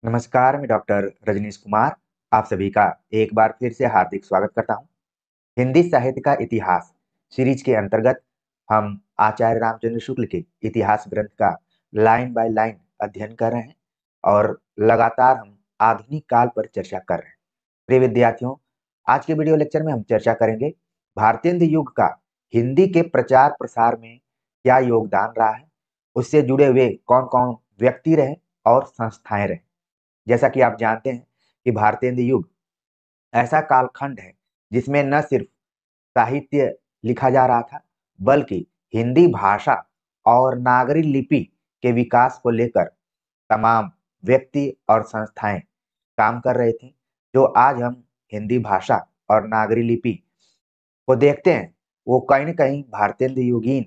नमस्कार, मैं डॉक्टर रजनीश कुमार आप सभी का एक बार फिर से हार्दिक स्वागत करता हूं। हिंदी साहित्य का इतिहास सीरीज के अंतर्गत हम आचार्य रामचंद्र शुक्ल के इतिहास ग्रंथ का लाइन बाय लाइन अध्ययन कर रहे हैं और लगातार हम आधुनिक काल पर चर्चा कर रहे हैं। प्रिय विद्यार्थियों, आज के वीडियो लेक्चर में हम चर्चा करेंगे भारतेंदु युग का हिंदी के प्रचार प्रसार में क्या योगदान रहा है, उससे जुड़े हुए कौन कौन व्यक्ति रहे और संस्थाएं रहे। जैसा कि आप जानते हैं कि भारतेंदु युग ऐसा कालखंड है जिसमें न सिर्फ साहित्य लिखा जा रहा था, बल्कि हिंदी भाषा और नागरी लिपि के विकास को लेकर तमाम व्यक्ति और संस्थाएं काम कर रहे थे। जो आज हम हिंदी भाषा और नागरी लिपि को देखते हैं, वो कहीं न कहीं भारतेंदु युगीन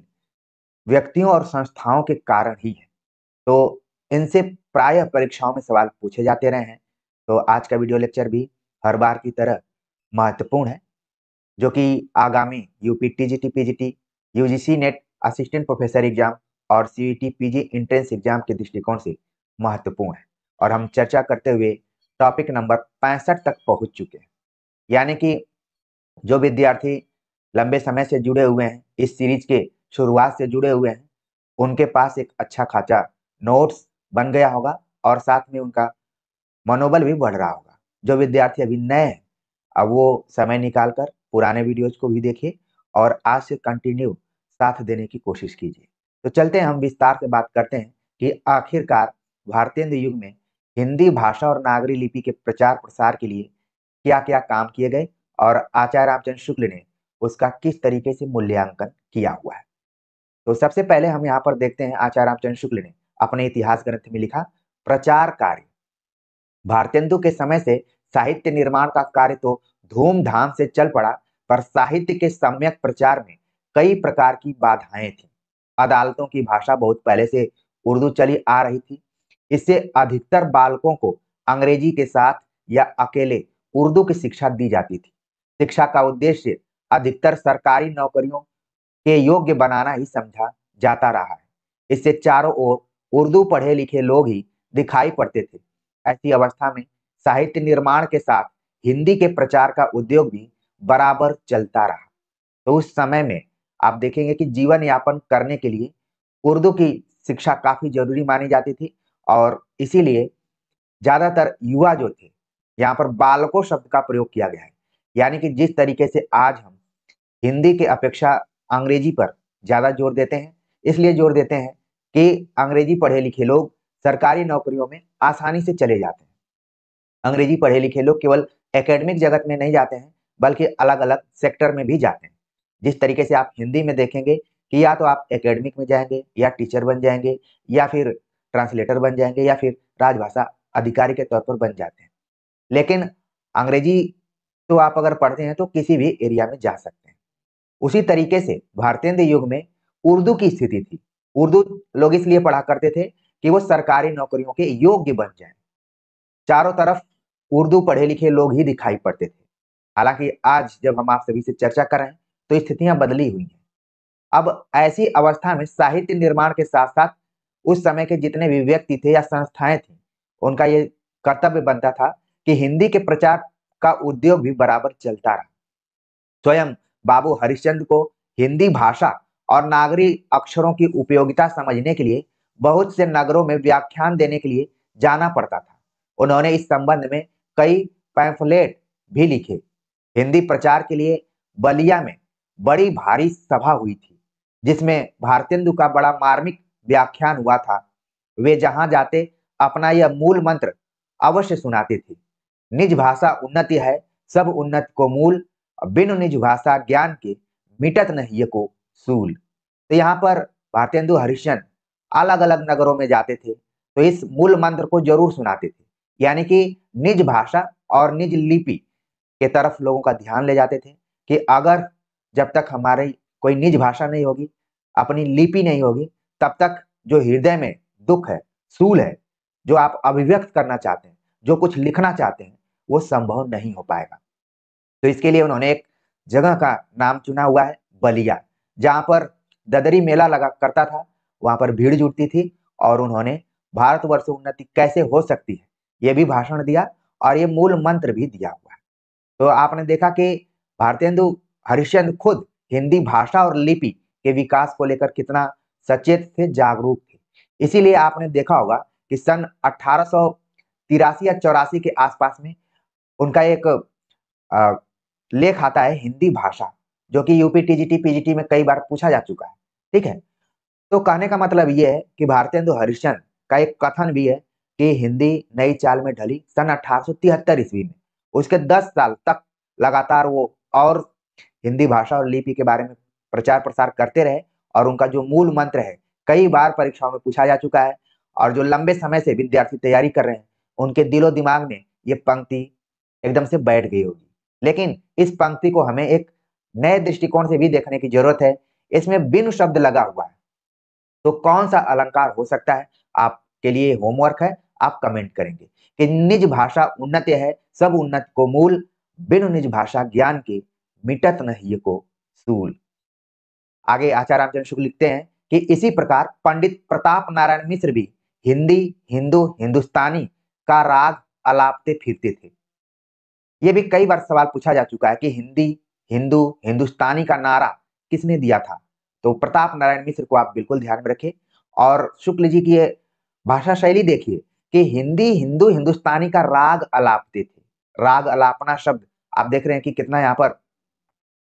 व्यक्तियों और संस्थाओं के कारण ही है। तो इनसे प्रायः परीक्षाओं में सवाल पूछे जाते रहे हैं। तो आज का वीडियो लेक्चर भी हर बार की तरह महत्वपूर्ण है, जो कि आगामी UP TGT PGT, UGC net assistant professor exam और सीईटी पीजी एंट्रेंस एग्जाम के दृष्टिकोण से महत्वपूर्ण है। और हम चर्चा करते हुए टॉपिक नंबर 65 तक पहुंच चुके हैं। यानी कि जो विद्यार्थी लंबे समय से जुड़े हुए हैं, इस सीरीज के शुरुआत से जुड़े हुए हैं, उनके पास एक अच्छा खासा नोट्स बन गया होगा और साथ में उनका मनोबल भी बढ़ रहा होगा। जो विद्यार्थी अभी नए हैं, अब वो समय निकाल कर पुराने वीडियोज को भी देखिए और आज से कंटिन्यू साथ देने की कोशिश कीजिए। तो चलते हैं, हम विस्तार से बात करते हैं कि आखिरकार भारतेंदु युग में हिंदी भाषा और नागरी लिपि के प्रचार प्रसार के लिए क्या क्या काम किए गए और आचार्य रामचंद्र शुक्ल ने उसका किस तरीके से मूल्यांकन किया हुआ है। तो सबसे पहले हम यहाँ पर देखते हैं, आचार्य रामचंद्र शुक्ल ने अपने इतिहास ग्रंथ में लिखा, प्रचार कार्य। भारतेंदु के समय से साहित्य निर्माण का कार्य तो धूमधाम से चल पड़ा, पर साहित्य के सम्यक प्रचार में कई प्रकार की बाधाएं थी। अदालतों की भाषा बहुत पहले से उर्दू चली आ रही थी। इससे अधिकतर बालकों को अंग्रेजी के साथ या अकेले उर्दू की शिक्षा दी जाती थी। शिक्षा का उद्देश्य अधिकतर सरकारी नौकरियों के योग्य बनाना ही समझा जाता रहा है। इससे चारों ओर उर्दू पढ़े लिखे लोग ही दिखाई पड़ते थे। ऐसी अवस्था में साहित्य निर्माण के साथ हिंदी के प्रचार का उद्योग भी बराबर चलता रहा। तो उस समय में आप देखेंगे कि जीवन यापन करने के लिए उर्दू की शिक्षा काफी जरूरी मानी जाती थी और इसीलिए ज्यादातर युवा जो थे, यहाँ पर बालकों शब्द का प्रयोग किया गया है। यानी कि जिस तरीके से आज हम हिंदी के अपेक्षा अंग्रेजी पर ज्यादा जोर देते हैं, इसलिए जोर देते हैं कि अंग्रेजी पढ़े लिखे लोग सरकारी नौकरियों में आसानी से चले जाते हैं। अंग्रेजी पढ़े लिखे लोग केवल एकेडमिक जगत में नहीं जाते हैं, बल्कि अलग अलग सेक्टर में भी जाते हैं। जिस तरीके से आप हिंदी में देखेंगे कि या तो आप एकेडमिक में जाएंगे या टीचर बन जाएंगे या फिर ट्रांसलेटर बन जाएंगे या फिर राजभाषा अधिकारी के तौर पर बन जाते हैं। लेकिन अंग्रेजी तो आप अगर पढ़ते हैं तो किसी भी एरिया में जा सकते हैं। उसी तरीके से भारतेंदु युग में उर्दू की स्थिति थी। उर्दू लोग इसलिए पढ़ा करते थे कि वो सरकारी नौकरियों के योग्य बन जाएं। चारों तरफ उर्दू पढ़े लिखे लोग ही दिखाई पड़ते थे। हालांकि आज जब हम आप सभी से चर्चा कर रहे हैं तो स्थितियां बदली हुई हैं। अब ऐसी अवस्था में साहित्य निर्माण के साथ साथ उस समय के जितने भी व्यक्ति थे या संस्थाएं थी, उनका ये कर्तव्य बनता था कि हिंदी के प्रचार का उद्योग भी बराबर चलता रहा। स्वयं बाबू हरिश्चंद्र को हिंदी भाषा और नागरी अक्षरों की उपयोगिता समझने के लिए बहुत से नगरों में व्याख्यान देने के लिए जाना पड़ता था। उन्होंने इस संबंध में कई पैम्फलेट भी लिखे। हिंदी प्रचार के लिए बलिया में बड़ी भारी सभा हुई थी, जिसमें भारतेंदु का बड़ा मार्मिक व्याख्यान हुआ था। वे जहां जाते अपना यह मूल मंत्र अवश्य सुनाते थे, निज भाषा उन्नति है, सब उन्नति को मूल, बिनु निज भाषा ज्ञान के मिटत नहीं को सूल। तो यहाँ पर भारतेंदु हरिश्चंद्र अलग अलग नगरों में जाते थे तो इस मूल मंत्र को जरूर सुनाते थे। यानी कि निज भाषा और निज लिपि के तरफ लोगों का ध्यान ले जाते थे कि अगर जब तक हमारी कोई निज भाषा नहीं होगी, अपनी लिपि नहीं होगी, तब तक जो हृदय में दुख है, सूल है, जो आप अभिव्यक्त करना चाहते हैं, जो कुछ लिखना चाहते हैं, वो संभव नहीं हो पाएगा। तो इसके लिए उन्होंने एक जगह का नाम चुना हुआ है, बलिया, जहां पर ददरी मेला लगा करता था। वहां पर भीड़ जुटती थी और उन्होंने भारतवर्ष उन्नति कैसे हो सकती है ये भी भाषण दिया और ये मूल मंत्र भी दिया हुआ है। तो आपने देखा कि भारतेंदु हरिश्चंद्र खुद हिंदी भाषा और लिपि के विकास को लेकर कितना सचेत थे, जागरूक थे। इसीलिए आपने देखा होगा कि सन 1883 या 84 के आसपास में उनका एक लेख आता है हिंदी भाषा, जो कि यूपी टीजीटी पीजीटी में कई बार पूछा जा चुका है। ठीक है, तो कहने का मतलब ये है कि भारतेंदु हरिश्चंद्र का एक कथन भी है कि हिंदी नई चाल में ढली सन 1873 ईस्वी में। उसके 10 साल तक लगातार वो और हिंदी भाषा और लिपि के बारे में प्रचार प्रसार करते रहे और उनका जो मूल मंत्र है कई बार परीक्षाओं में पूछा जा चुका है और जो लंबे समय से विद्यार्थी तैयारी कर रहे हैं उनके दिलो दिमाग में ये पंक्ति एकदम से बैठ गई होगी। लेकिन इस पंक्ति को हमें एक नए दृष्टिकोण से भी देखने की जरूरत है। इसमें बिन शब्द लगा हुआ है, तो कौन सा अलंकार हो सकता है? आपके लिए होमवर्क है, आप कमेंट करेंगे कि निज भाषा उन्नत है, सब उन्नत को मूल, बिनु निज भाषा ज्ञान के मिटत नहीं को सूल। आगे आचार्य रामचंद्र शुक्ल लिखते हैं कि इसी प्रकार पंडित प्रताप नारायण मिश्र भी हिंदी, हिंदू, हिंदुस्तानी का राग अलापते फिरते थे। ये भी कई बार सवाल पूछा जा चुका है कि हिंदी, हिंदू, हिंदुस्तानी का नारा किसने दिया था? तो प्रताप नारायण मिश्र को आप बिल्कुल ध्यान में रखें और शुक्ल जी की ये भाषा शैली देखिए कि हिंदी, हिंदू, हिंदुस्तानी का राग अलापते थे। राग अलापना शब्द आप देख रहे हैं कि कितना यहाँ पर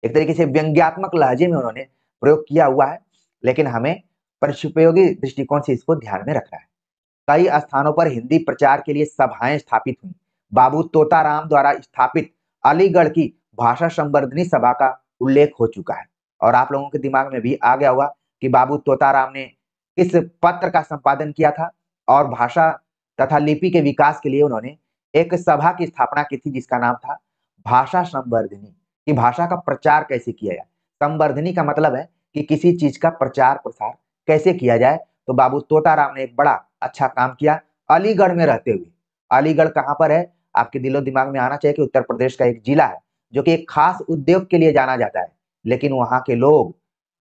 एक तरीके से व्यंग्यात्मक लहजे में उन्होंने प्रयोग किया हुआ है, लेकिन हमें परिशुपयोगी दृष्टिकोण से इसको ध्यान में रखना है। कई स्थानों पर हिंदी प्रचार के लिए सभाएं स्थापित हुई। बाबू तोताराम द्वारा स्थापित अलीगढ़ की भाषा संवर्धनी सभा का उल्लेख हो चुका है और आप लोगों के दिमाग में भी आ गया होगा कि बाबू तोताराम ने इस पत्र का संपादन किया था और भाषा तथा लिपि के विकास के लिए उन्होंने एक सभा की स्थापना की थी जिसका नाम था भाषा संवर्धनी, कि भाषा का प्रचार कैसे किया जाए। संवर्धनी का मतलब है कि किसी चीज का प्रचार प्रसार कैसे किया जाए। तो बाबू तोताराम ने एक बड़ा अच्छा काम किया अलीगढ़ में रहते हुए। अलीगढ़ कहाँ पर है? आपके दिलो दिमाग में आना चाहिए कि उत्तर प्रदेश का एक जिला है जो कि एक खास उद्योग के लिए जाना जाता है, लेकिन वहां के लोग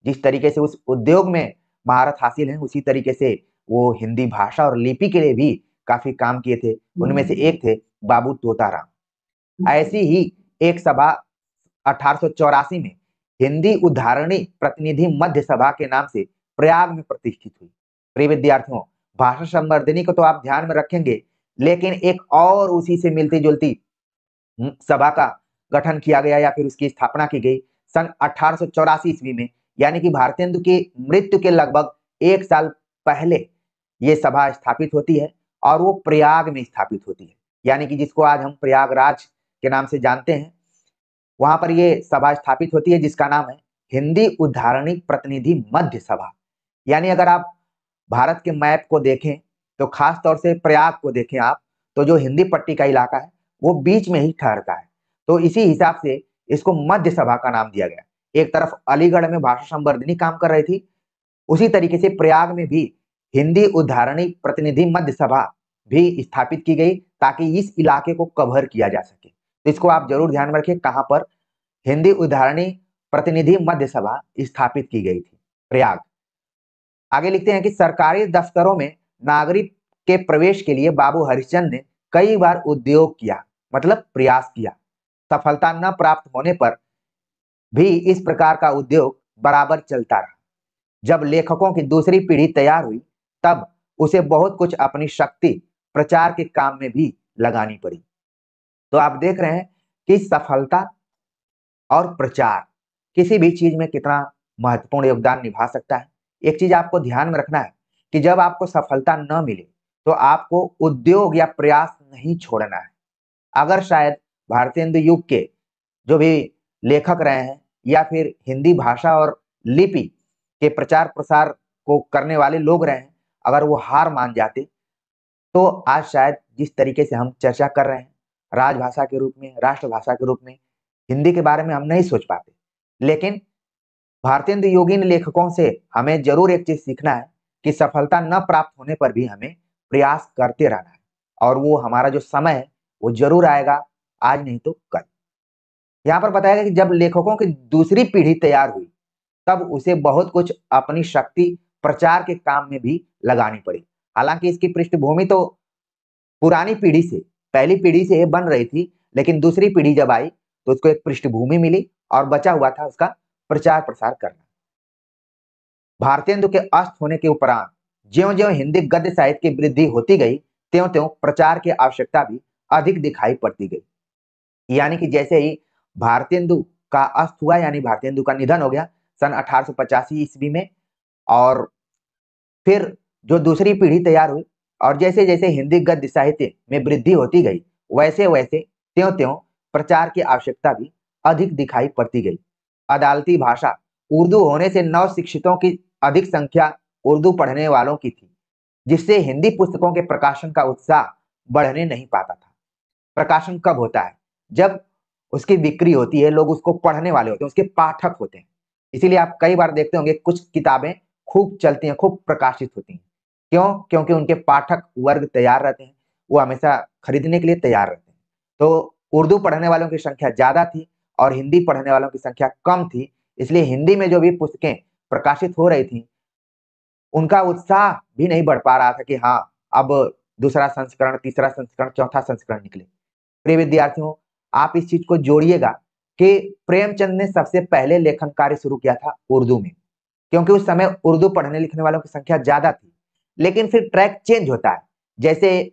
जिस तरीके से उस उद्योग में महारत हासिल है उसी तरीके से वो हिंदी भाषा और लिपि के लिए भी काफी काम किए थे। उनमें से एक थे बाबू तोताराम। ऐसी ही एक सभा 1884 में हिंदी उद्धारणी प्रतिनिधि मध्य सभा के नाम से प्रयाग में प्रतिष्ठित हुई। प्रिय विद्यार्थियों, भाषा संवर्धनी को तो आप ध्यान में रखेंगे, लेकिन एक और उसी से मिलती जुलती सभा का गठन किया गया या फिर उसकी स्थापना की गई सन 1884 ईस्वी में, यानी कि भारतेंदु की मृत्यु के लगभग 1 साल पहले ये सभा स्थापित होती है और वो प्रयाग में स्थापित होती है, यानी कि जिसको आज हम प्रयागराज के नाम से जानते हैं। वहां पर ये सभा स्थापित होती है जिसका नाम है हिंदी उद्धारणी प्रतिनिधि मध्य सभा। यानी अगर आप भारत के मैप को देखें तो खास तौर से प्रयाग को देखें आप, तो जो हिंदी पट्टी का इलाका है वो बीच में ही ठहरता है। तो इसी हिसाब से इसको मध्य सभा का नाम दिया गया। एक तरफ अलीगढ़ में भाषा संवर्धनी काम कर रही थी, उसी तरीके से प्रयाग में भी हिंदी उद्धारणी प्रतिनिधि मध्य सभा भी स्थापित की गई ताकि इस इलाके को कवर किया जा सके। तो इसको आप जरूर ध्यान में रखिए, कहां पर हिंदी उद्धारणी प्रतिनिधि मध्य सभा स्थापित की गई थी, प्रयाग। आगे लिखते हैं कि सरकारी दफ्तरों में नागरिक के प्रवेश के लिए बाबू हरिश्चंद्र ने कई बार उद्योग किया, मतलब प्रयास किया। सफलता न प्राप्त होने पर भी इस प्रकार का उद्योग बराबर चलता रहा। जब लेखकों की दूसरी पीढ़ी तैयार हुई तब उसे बहुत कुछ अपनी शक्ति प्रचार के काम में भी लगानी पड़ी। तो आप देख रहे हैं कि सफलता और प्रचार किसी भी चीज में कितना महत्वपूर्ण योगदान निभा सकता है। एक चीज आपको ध्यान में रखना है कि जब आपको सफलता न मिले तो आपको उद्योग या प्रयास नहीं छोड़ना है। अगर शायद भारतेंदु युग के जो भी लेखक रहे हैं या फिर हिंदी भाषा और लिपि के प्रचार प्रसार को करने वाले लोग रहे हैं, अगर वो हार मान जाते तो आज शायद जिस तरीके से हम चर्चा कर रहे हैं राजभाषा के रूप में, राष्ट्रभाषा के रूप में हिंदी के बारे में हम नहीं सोच पाते। लेकिन भारतेंदु योगीन लेखकों से हमें जरूर एक चीज सीखना है कि सफलता न प्राप्त होने पर भी हमें प्रयास करते रहना है और वो हमारा जो समय है वो जरूर आएगा, आज नहीं तो कल। यहाँ पर बताया गया कि जब लेखकों की दूसरी पीढ़ी तैयार हुई तब उसे बहुत कुछ अपनी शक्ति प्रचार के काम में भी लगानी पड़ी। हालांकि इसकी पृष्ठभूमि तो पुरानी पीढ़ी से, पहली पीढ़ी से ये बन रही थी, लेकिन दूसरी पीढ़ी जब आई तो उसको एक पृष्ठभूमि मिली और बचा हुआ था उसका प्रचार प्रसार करना। भारतेंदु के अस्त होने के उपरांत ज्यों-ज्यों हिंदी गद्य साहित्य की वृद्धि होती गई, त्यों-त्यों प्रचार की आवश्यकता भी अधिक दिखाई पड़ती गई। यानी कि जैसे ही भारतेंदु का अस्त हुआ, यानी भारतेंदु का निधन हो गया सन 1885 ईस्वी में, और फिर जो दूसरी पीढ़ी तैयार हुई और जैसे-जैसे हिंदी गद्य साहित्य में वृद्धि होती गई, वैसे-वैसे त्यों-त्यों प्रचार की आवश्यकता भी अधिक दिखाई पड़ती गई। अदालती भाषा उर्दू होने से नवशिक्षितों की अधिक संख्या उर्दू पढ़ने वालों की थी, जिससे हिंदी पुस्तकों के प्रकाशन का उत्साह बढ़ने नहीं पाता था। प्रकाशन कब होता है? जब उसकी बिक्री होती है, लोग उसको पढ़ने वाले होते हैं, उसके पाठक होते हैं। इसीलिए आप कई बार देखते होंगे कुछ किताबें खूब चलती हैं, खूब प्रकाशित होती हैं। क्यों? क्योंकि उनके पाठक वर्ग तैयार रहते हैं, वो हमेशा खरीदने के लिए तैयार रहते हैं। तो उर्दू पढ़ने वालों की संख्या ज़्यादा थी और हिंदी पढ़ने वालों की संख्या कम थी, इसलिए हिंदी में जो भी पुस्तकें प्रकाशित हो रही थीं, उनका उत्साह भी नहीं बढ़ पा रहा था कि हाँ, अब दूसरा संस्करण, तीसरा संस्करण, चौथा संस्करण निकले। प्रिय विद्यार्थियों, आप इस चीज को जोड़िएगा कि प्रेमचंद ने सबसे पहले लेखन कार्य शुरू किया था उर्दू में, क्योंकि उस समय उर्दू पढ़ने लिखने वालों की संख्या ज्यादा थी। लेकिन फिर ट्रैक चेंज होता है, जैसे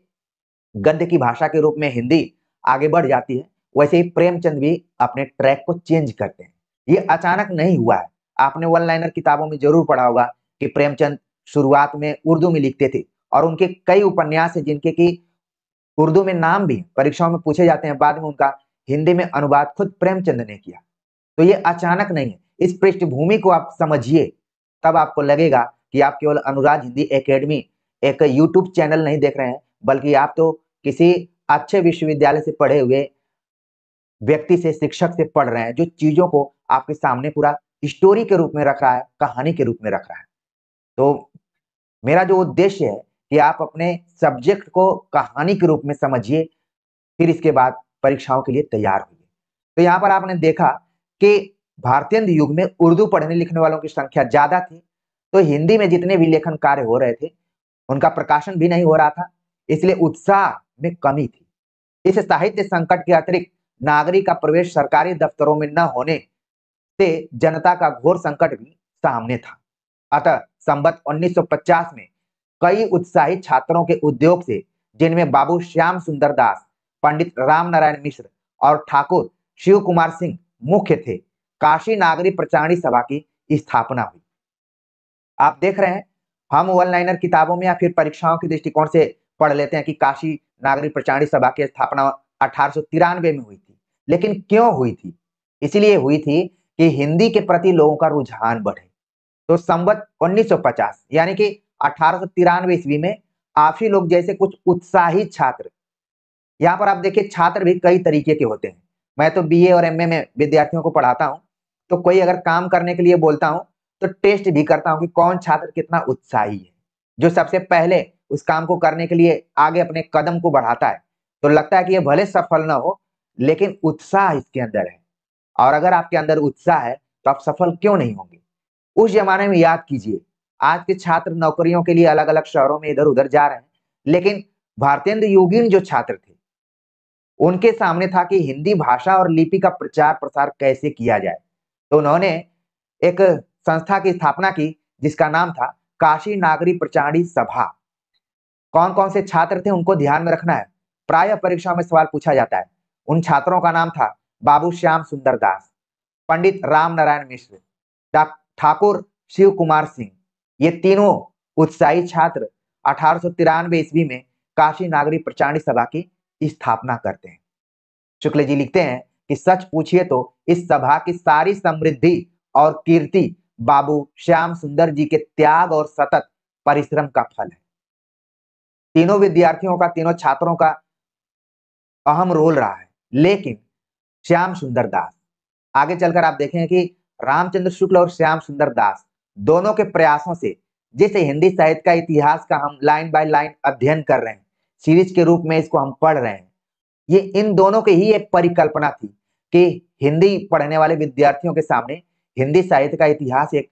गद्य की भाषा के रूप में हिंदी आगे बढ़ जाती है, वैसे ही प्रेमचंद भी अपने ट्रैक को चेंज करते हैं। ये अचानक नहीं हुआ है। आपने वन लाइनर किताबों में जरूर पढ़ा होगा कि प्रेमचंद शुरुआत में उर्दू में लिखते थे और उनके कई उपन्यास हैं जिनके की उर्दू में नाम भी परीक्षाओं में पूछे जाते हैं, बाद में उनका हिंदी में अनुवाद खुद प्रेमचंद ने किया। तो ये अचानक नहीं है, इस पृष्ठभूमि को आप समझिए, तब आपको लगेगा कि आप केवल अनुराग हिंदी एकेडमी एक यूट्यूब चैनल नहीं देख रहे हैं, बल्कि आप तो किसी अच्छे विश्वविद्यालय से पढ़े हुए व्यक्ति से, शिक्षक से पढ़ रहे हैं, जो चीजों को आपके सामने पूरा स्टोरी के रूप में रख रहा है, कहानी के रूप में रख रहा है। तो मेरा जो उद्देश्य है कि आप अपने सब्जेक्ट को कहानी के रूप में समझिए, फिर इसके बाद परीक्षाओं के लिए तैयार होइए। तो यहाँ पर आपने देखा कि भारतीय युग में उर्दू पढ़ने लिखने वालों की संख्या ज्यादा थी, तो हिंदी में जितने भी लेखन कार्य हो रहे थे, उनका प्रकाशन भी नहीं हो रहा था, इसलिए उत्साह में कमी थी। इस साहित्य संकट के अतिरिक्त नागरिक का प्रवेश सरकारी दफ्तरों में न होने से जनता का घोर संकट भी सामने था। अतः संवत 1950 में कई उत्साही छात्रों के उद्योग से, जिनमें बाबू श्याम सुंदर दास, पंडित राम नारायण मिश्र और ठाकुर शिव कुमार सिंह मुख्य थे, काशी नागरी प्रचारणी सभा की स्थापना हुई। आप देख रहे हैं, हम वन लाइनर किताबों में या फिर परीक्षाओं के दृष्टिकोण से पढ़ लेते हैं कि काशी नागरी प्रचारणी सभा की स्थापना 1893 में हुई थी, लेकिन क्यों हुई थी? इसलिए हुई थी कि हिंदी के प्रति लोगों का रुझान बढ़े। तो संवत 1950 यानी कि 1893 ईस्वी में आप ही लोग जैसे कुछ उत्साही छात्र, यहाँ पर आप देखिए छात्र भी कई तरीके के होते हैं। मैं तो बीए और एमए में विद्यार्थियों को पढ़ाता हूँ, तो कोई अगर काम करने के लिए बोलता हूँ तो टेस्ट भी करता हूँ कि कौन छात्र कितना उत्साही है, जो सबसे पहले उस काम को करने के लिए आगे अपने कदम को बढ़ाता है। तो लगता है कि ये भले सफल ना हो, लेकिन उत्साह इसके अंदर है, और अगर आपके अंदर उत्साह है तो आप सफल क्यों नहीं होंगे। उस जमाने में याद कीजिए, आज के छात्र नौकरियों के लिए अलग अलग शहरों में इधर उधर जा रहे हैं, लेकिन भारतेंद्र योगीन जो छात्र थे, उनके सामने था कि हिंदी भाषा और लिपि का प्रचार प्रसार कैसे किया जाए। तो उन्होंने एक संस्था की स्थापना की, जिसका नाम था काशी नागरी प्रचारणी सभा। कौन कौन से छात्र थे उनको ध्यान में रखना है, प्राय परीक्षाओं में सवाल पूछा जाता है। उन छात्रों का नाम था बाबू श्याम सुंदर दास, पंडित राम नारायण मिश्र, ठाकुर शिव कुमार सिंह। ये तीनों उत्साही छात्र 1893 ईस्वी में काशी नागरी प्रचारणी सभा की स्थापना करते हैं। शुक्ल जी लिखते हैं कि सच पूछिए तो इस सभा की सारी समृद्धि और कीर्ति बाबू श्याम सुंदर जी के त्याग और सतत परिश्रम का फल है। तीनों विद्यार्थियों का, तीनों छात्रों का अहम रोल रहा है, लेकिन श्याम सुंदर दास, आगे चलकर आप देखेंगे कि रामचंद्र शुक्ल और श्याम सुंदर दास दोनों के प्रयासों से, जिस हिंदी साहित्य का इतिहास का हम लाइन बाय लाइन अध्ययन कर रहे हैं, सीरीज के रूप में इसको हम पढ़ रहे हैं, ये इन दोनों की ही एक परिकल्पना थी कि हिंदी पढ़ने वाले विद्यार्थियों के सामने हिंदी साहित्य का इतिहास एक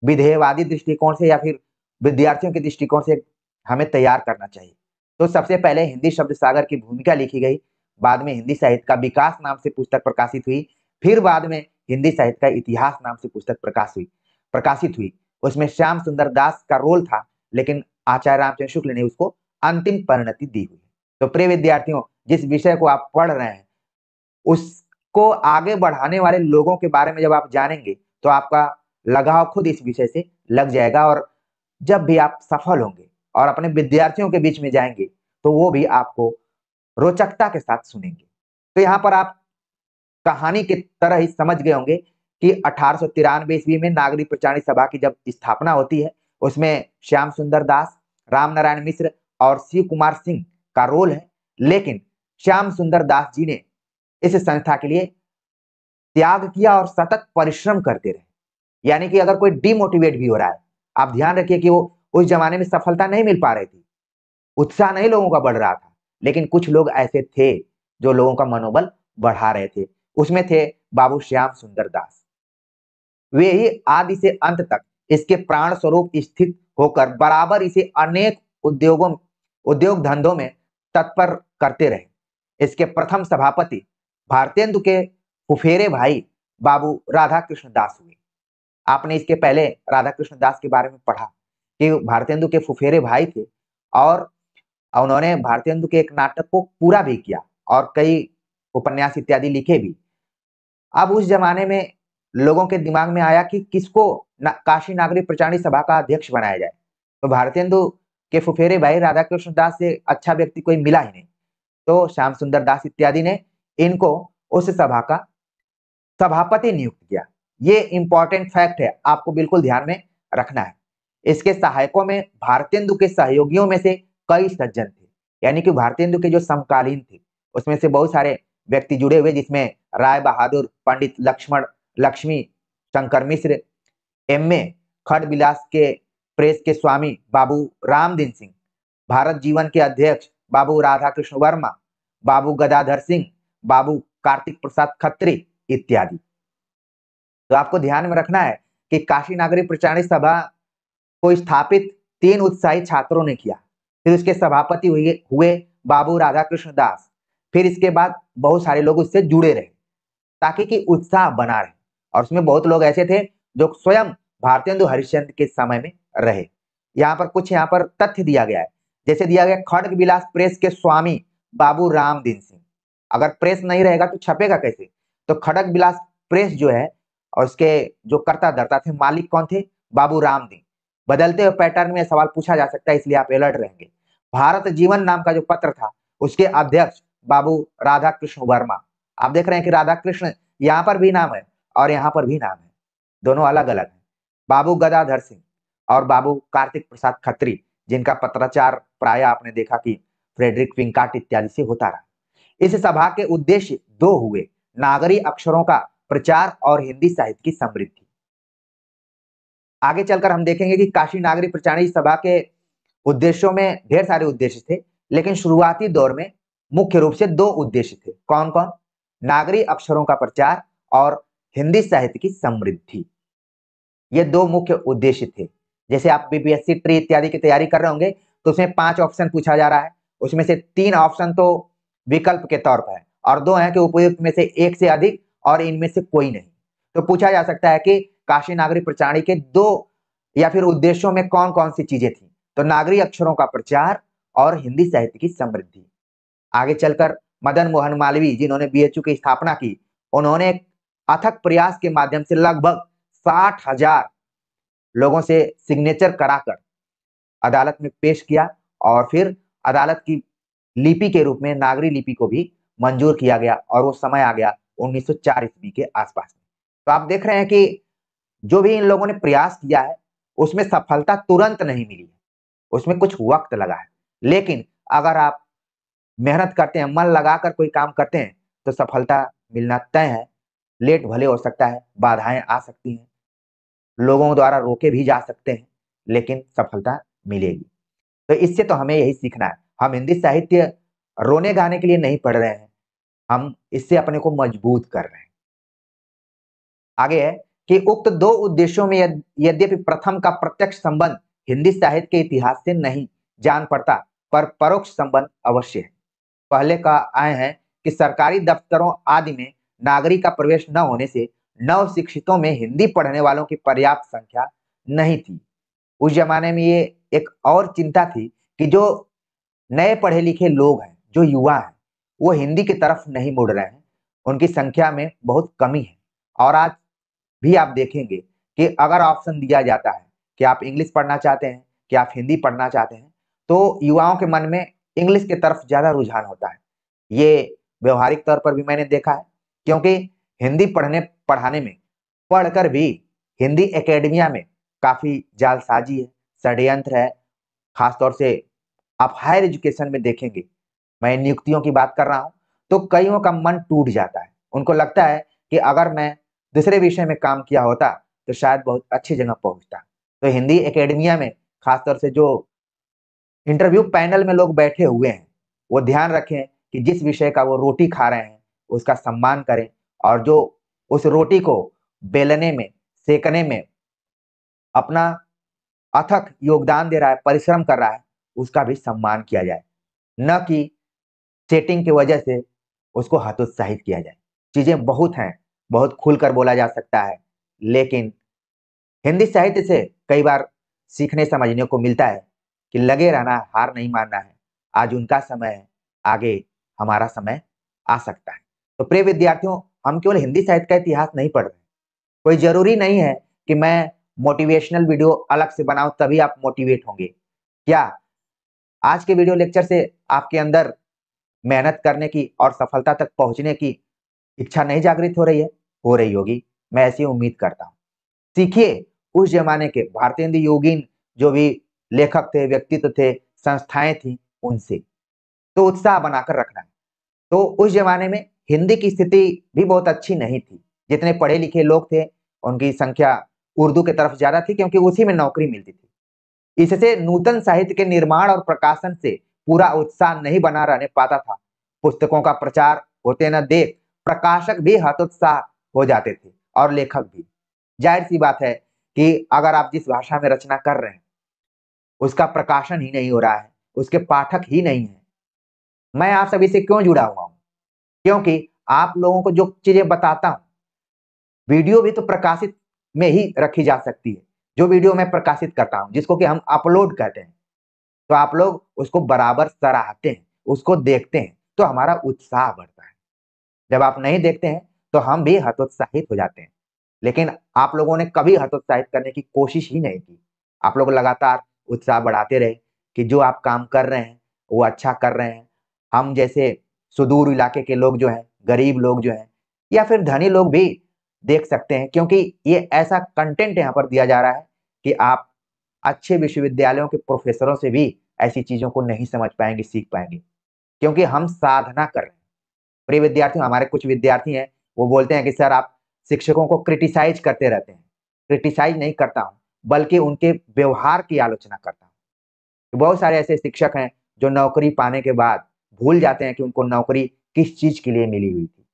विधेयवादी दृष्टिकोण से या फिर विद्यार्थियों के दृष्टिकोण से हमें तैयार करना चाहिए। तो सबसे पहले हिंदी शब्द सागर की भूमिका लिखी गई, बाद में हिंदी साहित्य का विकास नाम से पुस्तक प्रकाशित हुई, फिर बाद में हिंदी साहित्य का इतिहास नाम से पुस्तक प्रकाशित हुई। उसमें श्याम सुंदर दास का रोल था, लेकिन आचार्य रामचंद्र शुक्ल ने उसको अंतिम परिणति दी हुई। तो प्रिय विद्यार्थियों, जिस विषय को आप पढ़ रहे हैं उसको आगे बढ़ाने वाले लोगों के बारे में जब आप जानेंगे तो आपका लगाव खुद इस विषय से लग जाएगा, और जब भी आप सफल होंगे और अपने विद्यार्थियों के बीच में जाएंगे तो वो भी आपको रोचकता के साथ सुनेंगे। तो यहाँ पर आप कहानी की तरह ही समझ गए होंगे कि 1893 ईस्वी में नागरी प्रचारणी सभा की जब स्थापना होती है, उसमें श्याम सुंदर दास, राम नारायण मिश्र और शिव कुमार सिंह का रोल है। लेकिन श्याम सुंदर दास जी ने इस संस्था के लिए त्याग किया और सतत परिश्रम करते रहे। यानी कि अगर कोई डिमोटिवेट भी हो रहा है, आप ध्यान रखिए कि वो उस जमाने में सफलता नहीं मिल पा रही थी, उत्साह नहीं लोगों का बढ़ रहा था, लेकिन कुछ लोग ऐसे थे जो लोगों का मनोबल बढ़ा रहे थे। उसमें थे बाबू श्याम सुंदर दास। वे ही आदि से अंत तक इसके प्राण स्वरूप स्थित होकर बराबर इसे अनेक उद्योग धंधों में तत्पर करते रहे। इसके प्रथम सभापति भारतेंदु के फुफेरे भाई बाबू राधा कृष्ण दास हुए। आपने इसके पहले राधा कृष्ण दास के बारे में पढ़ा कि भारतेंदु के फुफेरे भाई थे, और उन्होंने भारतेंदु के एक नाटक को पूरा भी किया और कई उपन्यास इत्यादि लिखे भी। अब उस जमाने में लोगों के दिमाग में आया कि किसको काशी नागरी प्रचारणी सभा का अध्यक्ष बनाया जाए। तो भारतेंदु के फुफेरे भाई राधा कृष्ण दास से अच्छा व्यक्ति कोई मिला ही नहीं, तो श्याम सुंदर दास इत्यादि ने इनको उस सभा का सभापति नियुक्त किया। ये इंपॉर्टेंट फैक्ट है, आपको बिल्कुल ध्यान में रखना है। इसके सहायकों में भारतेंदु के सहयोगियों में से कई सज्जन थे, यानी कि भारतेंदु के जो समकालीन थे उसमें से बहुत सारे व्यक्ति जुड़े हुए, जिसमें राय बहादुर, पंडित लक्ष्मी शंकर मिश्र, एमए खडविलास के प्रेस के स्वामी बाबू रामदीन सिंह, भारत जीवन के अध्यक्ष बाबू राधा कृष्ण वर्मा, बाबू गदाधर सिंह, बाबू कार्तिक प्रसाद खत्री इत्यादि। तो आपको ध्यान में रखना है कि काशी नागरी प्रचारणी सभा को स्थापित 3 उत्साही छात्रों ने किया। फिर उसके सभापति हुए बाबू राधा कृष्ण दास। फिर इसके बाद बहुत सारे लोग उससे जुड़े रहे ताकि कि उत्साह बना रहे, और उसमें बहुत लोग ऐसे थे जो स्वयं भारतेंदु हरिश्चंद्र के समय में रहे। यहाँ पर तथ्य दिया गया है, जैसे दिया गया खड्ग विलास प्रेस के स्वामी बाबू रामदीन सिंह। अगर प्रेस नहीं रहेगा तो छपेगा कैसे? तो खड्ग विलास प्रेस जो है और उसके जो कर्ता धर्ता थे, मालिक कौन थे? बाबू रामदीन। बदलते हुए पैटर्न में सवाल पूछा जा सकता है, इसलिए आप अलर्ट रहेंगे। भारत जीवन नाम का जो पत्र था उसके अध्यक्ष बाबू राधा कृष्ण वर्मा। आप देख रहे हैं कि राधा कृष्ण यहाँ पर भी नाम है और यहाँ पर भी नाम है, दोनों अलग अलग है। बाबू गदाधर सिंह और बाबू कार्तिक प्रसाद खत्री, जिनका पत्राचार प्राय आपने देखा कि फ्रेडरिक विंकाट इत्यादि से होता रहा। इस सभा के उद्देश्य 2 हुए, नागरी अक्षरों का प्रचार और हिंदी साहित्य की समृद्धि। आगे चलकर हम देखेंगे कि काशी नागरी प्रचारणी सभा के उद्देश्यों में ढेर सारे उद्देश्य थे, लेकिन शुरुआती दौर में मुख्य रूप से 2 उद्देश्य थे। कौन कौन? नागरी अक्षरों का प्रचार और हिंदी साहित्य की समृद्धि। ये 2 मुख्य उद्देश्य थे। जैसे आप बीपीएससी ट्री इत्यादि की तैयारी कर रहे होंगे तो उसमें 5 ऑप्शन पूछा जा रहा है, उसमें से 3 ऑप्शन तो विकल्प के तौर पर है और 2 हैं कि उपयुक्त में से 1 से अधिक और इनमें से कोई नहीं। तो पूछा जा सकता है कि काशी नागरी प्रचारणी के 2 या फिर उद्देश्यों में कौन कौन सी चीजें थी? तो नागरी अक्षरों का प्रचार और हिंदी साहित्य की समृद्धि। आगे चलकर मदन मोहन मालवीय, जिन्होंने बीएचयू की स्थापना की, उन्होंने अथक प्रयास के माध्यम से लगभग 60,000 लोगों से सिग्नेचर कराकर अदालत में पेश किया और फिर अदालत की लिपि के रूप में नागरी लिपि को भी मंजूर किया गया, और वो समय आ गया 1904 ईस्वी के आसपास में। तो आप देख रहे हैं कि जो भी इन लोगों ने प्रयास किया है उसमें सफलता तुरंत नहीं मिली है, उसमें कुछ वक्त लगा है। लेकिन अगर आप मेहनत करते हैं, मन लगाकर कोई काम करते हैं तो सफलता मिलना तय है। लेट भले हो सकता है, बाधाएं आ सकती हैं, लोगों द्वारा रोके भी जा सकते हैं, लेकिन सफलता मिलेगी। तो इससे तो हमें यही सीखना है। हम हिंदी साहित्य रोने गाने के लिए नहीं पढ़ रहे हैं, हम इससे अपने को मजबूत कर रहे हैं। आगे है कि उक्त 2 उद्देश्यों में यद्यपि प्रथम का प्रत्यक्ष संबंध हिंदी साहित्य के इतिहास से नहीं जान पड़ता, पर परोक्ष संबंध अवश्य है। पहले कह आए हैं कि सरकारी दफ्तरों आदि में नागरिक का प्रवेश न होने से नव शिक्षितों में हिंदी पढ़ने वालों की पर्याप्त संख्या नहीं थी। उस जमाने में ये एक और चिंता थी कि जो नए पढ़े लिखे लोग हैं, जो युवा हैं, वो हिंदी की तरफ नहीं मुड़ रहे हैं, उनकी संख्या में बहुत कमी है। और आज भी आप देखेंगे कि अगर ऑप्शन दिया जाता है कि आप इंग्लिश पढ़ना चाहते हैं, कि आप हिंदी पढ़ना चाहते हैं, तो युवाओं के मन में इंग्लिश की तरफ ज़्यादा रुझान होता है। ये व्यवहारिक तौर पर भी मैंने देखा है, क्योंकि हिंदी पढ़ने पढ़ाने में पढ़कर भी हिंदी एकेडमिया में काफ़ी जालसाजी है, षड्यंत्र है। खासतौर से आप हायर एजुकेशन में देखेंगे, मैं नियुक्तियों की बात कर रहा हूँ, तो कईयों का मन टूट जाता है। उनको लगता है कि अगर मैं दूसरे विषय में काम किया होता, तो शायद बहुत अच्छी जगह पहुँचता। तो हिंदी एकेडमिया में खासतौर से जो इंटरव्यू पैनल में लोग बैठे हुए हैं, वो ध्यान रखें कि जिस विषय का वो रोटी खा रहे हैं, उसका सम्मान करें और जो उस रोटी को बेलने में, सेकने में अपना अथक योगदान दे रहा है, परिश्रम कर रहा है, उसका भी सम्मान किया जाए। न कि सेटिंग की वजह से उसको हतोत्साहित किया जाए। चीज़ें बहुत हैं, बहुत खुलकर बोला जा सकता है, लेकिन हिंदी साहित्य से कई बार सीखने समझने को मिलता है कि लगे रहना, हार नहीं मानना है। आज उनका समय है, आगे हमारा समय आ सकता है। तो प्रिय विद्यार्थियों, हम केवल हिंदी साहित्य का इतिहास नहीं पढ़ रहे। कोई ज़रूरी नहीं है कि मैं मोटिवेशनल वीडियो अलग से बनाऊँ तभी आप मोटिवेट होंगे। क्या आज के वीडियो लेक्चर से आपके अंदर मेहनत करने की और सफलता तक पहुँचने की इच्छा नहीं जागृत हो रही है? हो रही होगी, मैं ऐसी उम्मीद करता हूँ। सीखिए उस ज़माने के भारतेंदु योगीन जो भी लेखक थे, व्यक्तित्व थे, संस्थाएँ थीं, उनसे। तो उत्साह बनाकर रखना है। तो उस ज़माने में हिंदी की स्थिति भी बहुत अच्छी नहीं थी। जितने पढ़े लिखे लोग थे, उनकी संख्या उर्दू की तरफ ज़्यादा थी क्योंकि उसी में नौकरी मिलती थी। इससे नूतन साहित्य के निर्माण और प्रकाशन से पूरा उत्साह नहीं बना रहने पाता था। पुस्तकों का प्रचार होते न देख प्रकाशक भी हतोत्साह हो जाते थे और लेखक भी। जाहिर-सी बात है कि अगर आप जिस भाषा में रचना कर रहे हैं, उसका प्रकाशन ही नहीं हो रहा है, उसके पाठक ही नहीं हैं। मैं आप सभी से क्यों जुड़ा हुआ हूँ? क्योंकि आप लोगों को जो चीज़ें बताता हूँ, वीडियो भी तो प्रकाशित में ही रखी जा सकती है। जो वीडियो मैं प्रकाशित करता हूँ, जिसको कि हम अपलोड कहते हैं, तो आप लोग उसको बराबर सराहते हैं, उसको देखते हैं, तो हमारा उत्साह बढ़ता है। जब आप नहीं देखते हैं, तो हम भी हतोत्साहित हो जाते हैं। लेकिन आप लोगों ने कभी हतोत्साहित करने की कोशिश ही नहीं की। आप लोग लगातार उत्साह बढ़ाते रहे कि जो आप काम कर रहे हैं, वो अच्छा कर रहे हैं। हम जैसे सुदूर इलाके के लोग जो हैं, गरीब लोग जो हैं या फिर धनी लोग भी देख सकते हैं, क्योंकि ये ऐसा कंटेंट यहाँ पर दिया जा रहा है कि आप अच्छे विश्वविद्यालयों के प्रोफ़ेसरों से भी ऐसी चीज़ों को नहीं समझ पाएँगे, सीख पाएँगे, क्योंकि हम साधना कर रहे हैं। प्रिय विद्यार्थियों, हमारे कुछ विद्यार्थी हैं, वो बोलते हैं कि सर आप शिक्षकों को क्रिटिसाइज़ करते रहते हैं। क्रिटिसाइज़ नहीं करता हूँ, बल्कि उनके व्यवहार की आलोचना करता हूँ। तो बहुत सारे ऐसे शिक्षक हैं, जो नौकरी पाने के बाद भूल जाते हैं कि उनको नौकरी किस चीज़ के लिए मिली हुई थी।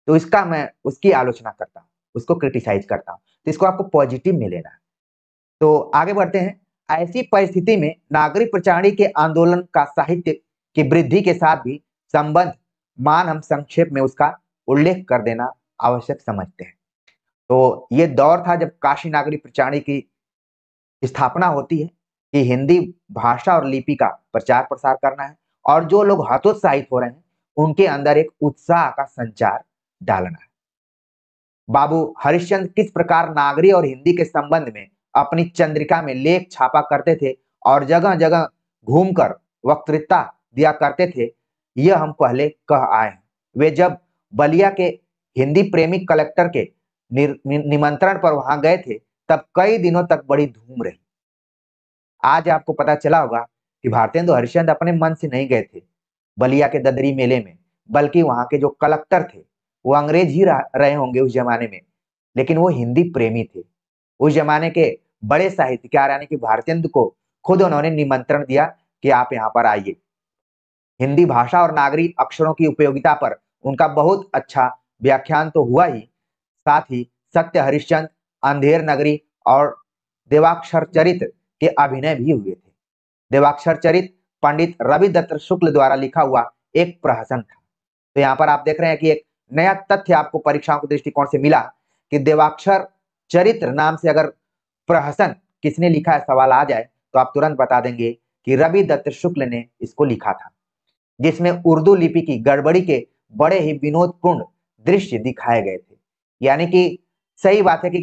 तो इसका मैं उसकी आलोचना करता हूँ, उसको क्रिटिसाइज़ करता हूँ। तो इसको आपको पॉज़िटिव में लेना है। तो आगे बढ़ते हैं। ऐसी परिस्थिति में नागरिक प्रचारणी के आंदोलन का साहित्य की वृद्धि के साथ भी संबंध मान हम संक्षेप में उसका उल्लेख कर देना आवश्यक समझते हैं। तो ये दौर था जब काशी नागरिक प्रचारणी की स्थापना होती है कि हिंदी भाषा और लिपि का प्रचार-प्रसार करना है और जो लोग हतोत्साहित हो रहे हैं, उनके अंदर एक उत्साह का संचार डालना है। बाबू हरिश्चंद्र किस प्रकार नागरी और हिंदी के संबंध में अपनी चंद्रिका में लेख छापा करते थे और जगह-जगह घूमकर वक्तृता दिया करते थे, यह हम पहले कह आए हैं। वे जब बलिया के हिंदी प्रेमी कलेक्टर के निमंत्रण पर वहां गए थे, तब कई दिनों तक बड़ी धूम रही। आज आपको पता चला होगा कि भारतेंदु हरिश्चंद्र अपने मन से नहीं गए थे बलिया के ददरी मेले में, बल्कि वहां के जो कलेक्टर थे, वो अंग्रेज ही रहे होंगे उस जमाने में, लेकिन वो हिंदी प्रेमी थे। उस जमाने के बड़े साहित्यकार यानी कि भारतेंदु को खुद उन्होंने निमंत्रण दिया कि आप यहाँ पर आइए। हिंदी भाषा और नागरी अक्षरों की उपयोगिता पर उनका बहुत अच्छा व्याख्यान तो हुआ ही, साथ ही सत्य हरिश्चंद्र, अंधेर नगरी और देवाक्षर चरित के अभिनय भी हुए थे। देवाक्षर चरित पंडित रवि दत्त शुक्ल द्वारा लिखा हुआ एक प्रहसन था। तो यहाँ पर आप देख रहे हैं कि एक नया तथ्य आपको परीक्षाओं के दृष्टिकोण से मिला कि देवाक्षर चरित्र नाम से अगर प्रहसन किसने लिखा है सवाल आ जाए तो आप तुरंत बता देंगे कि रवि दत्त शुक्ल ने इसको लिखा था, जिसमें उर्दू लिपि की गड़बड़ी के बड़े ही विनोदपूर्ण दृश्य दिखाए गए थे। यानी कि सही बात है कि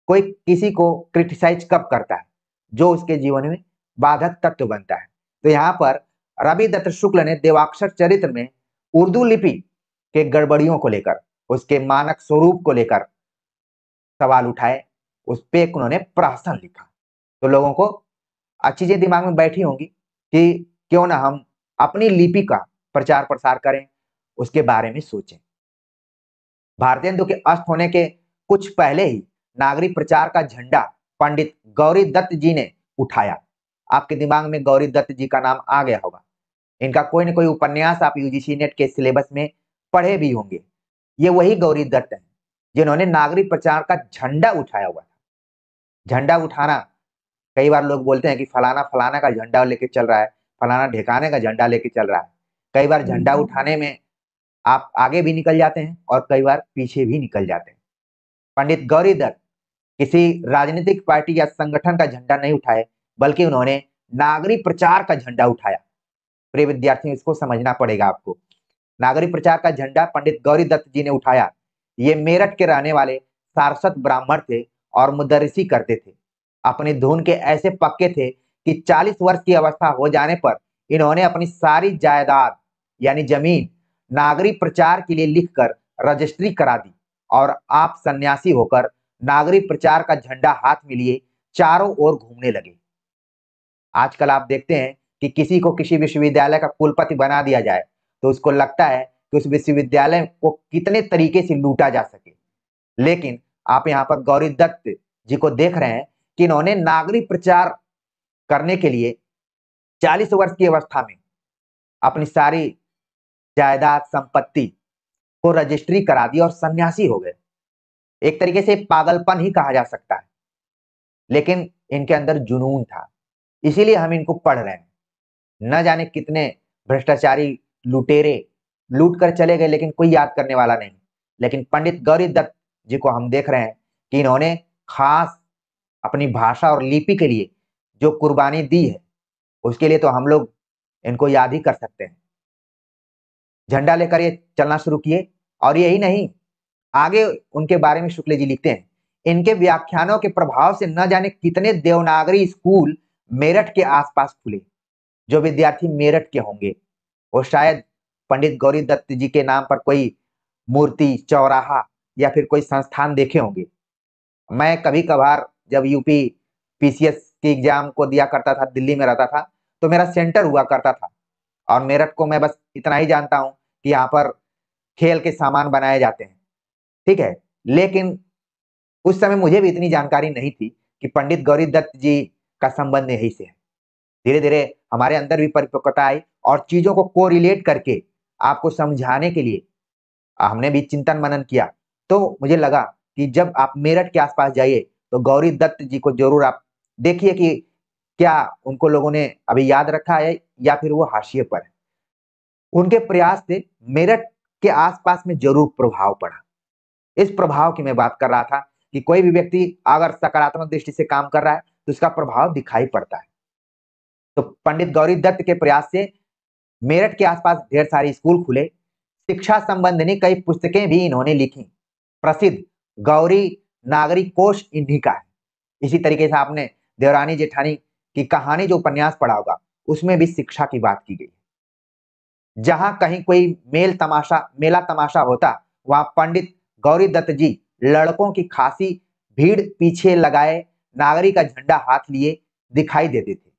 कोई किसी को क्रिटिसाइज कब करता है, जो उसके जीवन में बाधक तत्व बनता है। तो यहाँ पर रवि दत्त शुक्ल ने देवाक्षर चरित्र में उर्दू लिपि के गड़बड़ियों को लेकर, उसके मानक स्वरूप को लेकर सवाल उठाए, उस पे उन्होंने प्रहसन लिखा। तो लोगों को चीजें दिमाग में बैठी होंगी कि क्यों ना हम अपनी लिपि का प्रचार प्रसार करें, उसके बारे में सोचें। भारतेंदु के अस्त होने के कुछ पहले ही नागरिक प्रचार का झंडा पंडित गौरी दत्त जी ने उठाया। आपके दिमाग में गौरी दत्त जी का नाम आ गया होगा। इनका कोई न कोई उपन्यास आप यूजीसी नेट के सिलेबस में पढ़े भी होंगे। ये वही गौरी दत्त हैं जिन्होंने नागरिक प्रचार का झंडा उठाया हुआ था। झंडा उठाना, कई बार लोग बोलते हैं कि फलाना फलाना का झंडा लेके चल रहा है, फलाना ढेकाने का झंडा लेके चल रहा है। कई बार झंडा उठाने में आप आगे भी निकल जाते हैं और कई बार पीछे भी निकल जाते हैं। पंडित गौरी दत्त किसी राजनीतिक पार्टी या संगठन का झंडा नहीं उठाए, बल्कि उन्होंने नागरिक प्रचार का झंडा उठाया। प्रिय विद्यार्थियों, इसको समझना पड़ेगा आपको। नागरिक प्रचार का झंडा पंडित गौरी दत्त जी ने उठाया। ये मेरठ के रहने वाले सारस्वत ब्राह्मण थे और मुदर्रिसी करते थे। अपनी धुन के ऐसे पक्के थे कि 40 वर्ष की अवस्था हो जाने पर इन्होंने अपनी सारी जायदाद यानी जमीन नागरिक प्रचार के लिए लिखकर रजिस्ट्री करा दी और आप सन्यासी होकर नागरिक प्रचार का झंडा हाथ में लिए चारों ओर घूमने लगे। आजकल आप देखते हैं कि किसी को किसी विश्वविद्यालय का कुलपति बना दिया जाए तो उसको लगता है कि उस विश्वविद्यालय को कितने तरीके से लूटा जा सके। लेकिन आप यहाँ पर गौरी दत्त जी को देख रहे हैं कि इन्होंने नागरिक प्रचार करने के लिए 40 वर्ष की अवस्था में अपनी सारी जायदाद संपत्ति को रजिस्ट्री करा दी और सन्यासी हो गए। एक तरीके से पागलपन ही कहा जा सकता है, लेकिन इनके अंदर जुनून था, इसीलिए हम इनको पढ़ रहे हैं। न जाने कितने भ्रष्टाचारी लुटेरे लूट कर चले गए, लेकिन कोई याद करने वाला नहीं। लेकिन पंडित गौरी दत्त जी को हम देख रहे हैं कि इन्होंने खास अपनी भाषा और लिपि के लिए जो कुर्बानी दी है, उसके लिए तो हम लोग इनको याद ही कर सकते हैं। झंडा लेकर ये चलना शुरू किए और यही नहीं, आगे उनके बारे में शुक्ल जी लिखते हैं, इनके व्याख्यानों के प्रभाव से न जाने कितने देवनागरी स्कूल मेरठ के आसपास खुले। जो विद्यार्थी मेरठ के होंगे वो शायद पंडित गौरी दत्त जी के नाम पर कोई मूर्ति, चौराहा या फिर कोई संस्थान देखे होंगे। मैं कभी कभार जब यूपी पीसीएस के एग्जाम को दिया करता था, दिल्ली में रहता था, तो मेरा सेंटर हुआ करता था और मेरठ को मैं बस इतना ही जानता हूँ कि यहाँ पर खेल के सामान बनाए जाते हैं, ठीक है। लेकिन उस समय मुझे भी इतनी जानकारी नहीं थी कि पंडित गौरी दत्त जी का संबंध यही से है। धीरे धीरे हमारे अंदर भी परिपक्वता आई और चीजों को कोरिलेट करके आपको समझाने के लिए हमने भी चिंतन मनन किया। तो मुझे लगा कि जब आप मेरठ के आसपास जाइए तो गौरी दत्त जी को जरूर आप देखिए कि क्या उनको लोगों ने अभी याद रखा है या फिर वो हाशिए पर है। उनके प्रयास से मेरठ के आसपास में जरूर प्रभाव पड़ा। इस प्रभाव की मैं बात कर रहा था कि कोई भी व्यक्ति अगर सकारात्मक दृष्टि से काम कर रहा है तो उसका प्रभाव दिखाई पड़ता है। तो पंडित गौरी दत्त के प्रयास से मेरठ के आसपास ढेर सारे स्कूल खुले। शिक्षा संबंधी कई पुस्तकें भी इन्होंने लिखी। प्रसिद्ध गौरी नागरिक कोश इन्हीं का है। इसी तरीके से आपने देवरानी जेठानी की कहानी जो उपन्यास पढ़ा होगा, उसमें भी शिक्षा की बात की गई। जहां कहीं कोई मेला तमाशा होता, वहां पंडित गौरी दत्त जी लड़कों की खासी भीड़ पीछे लगाए नागरिक का झंडा हाथ लिए दिखाई देते थे।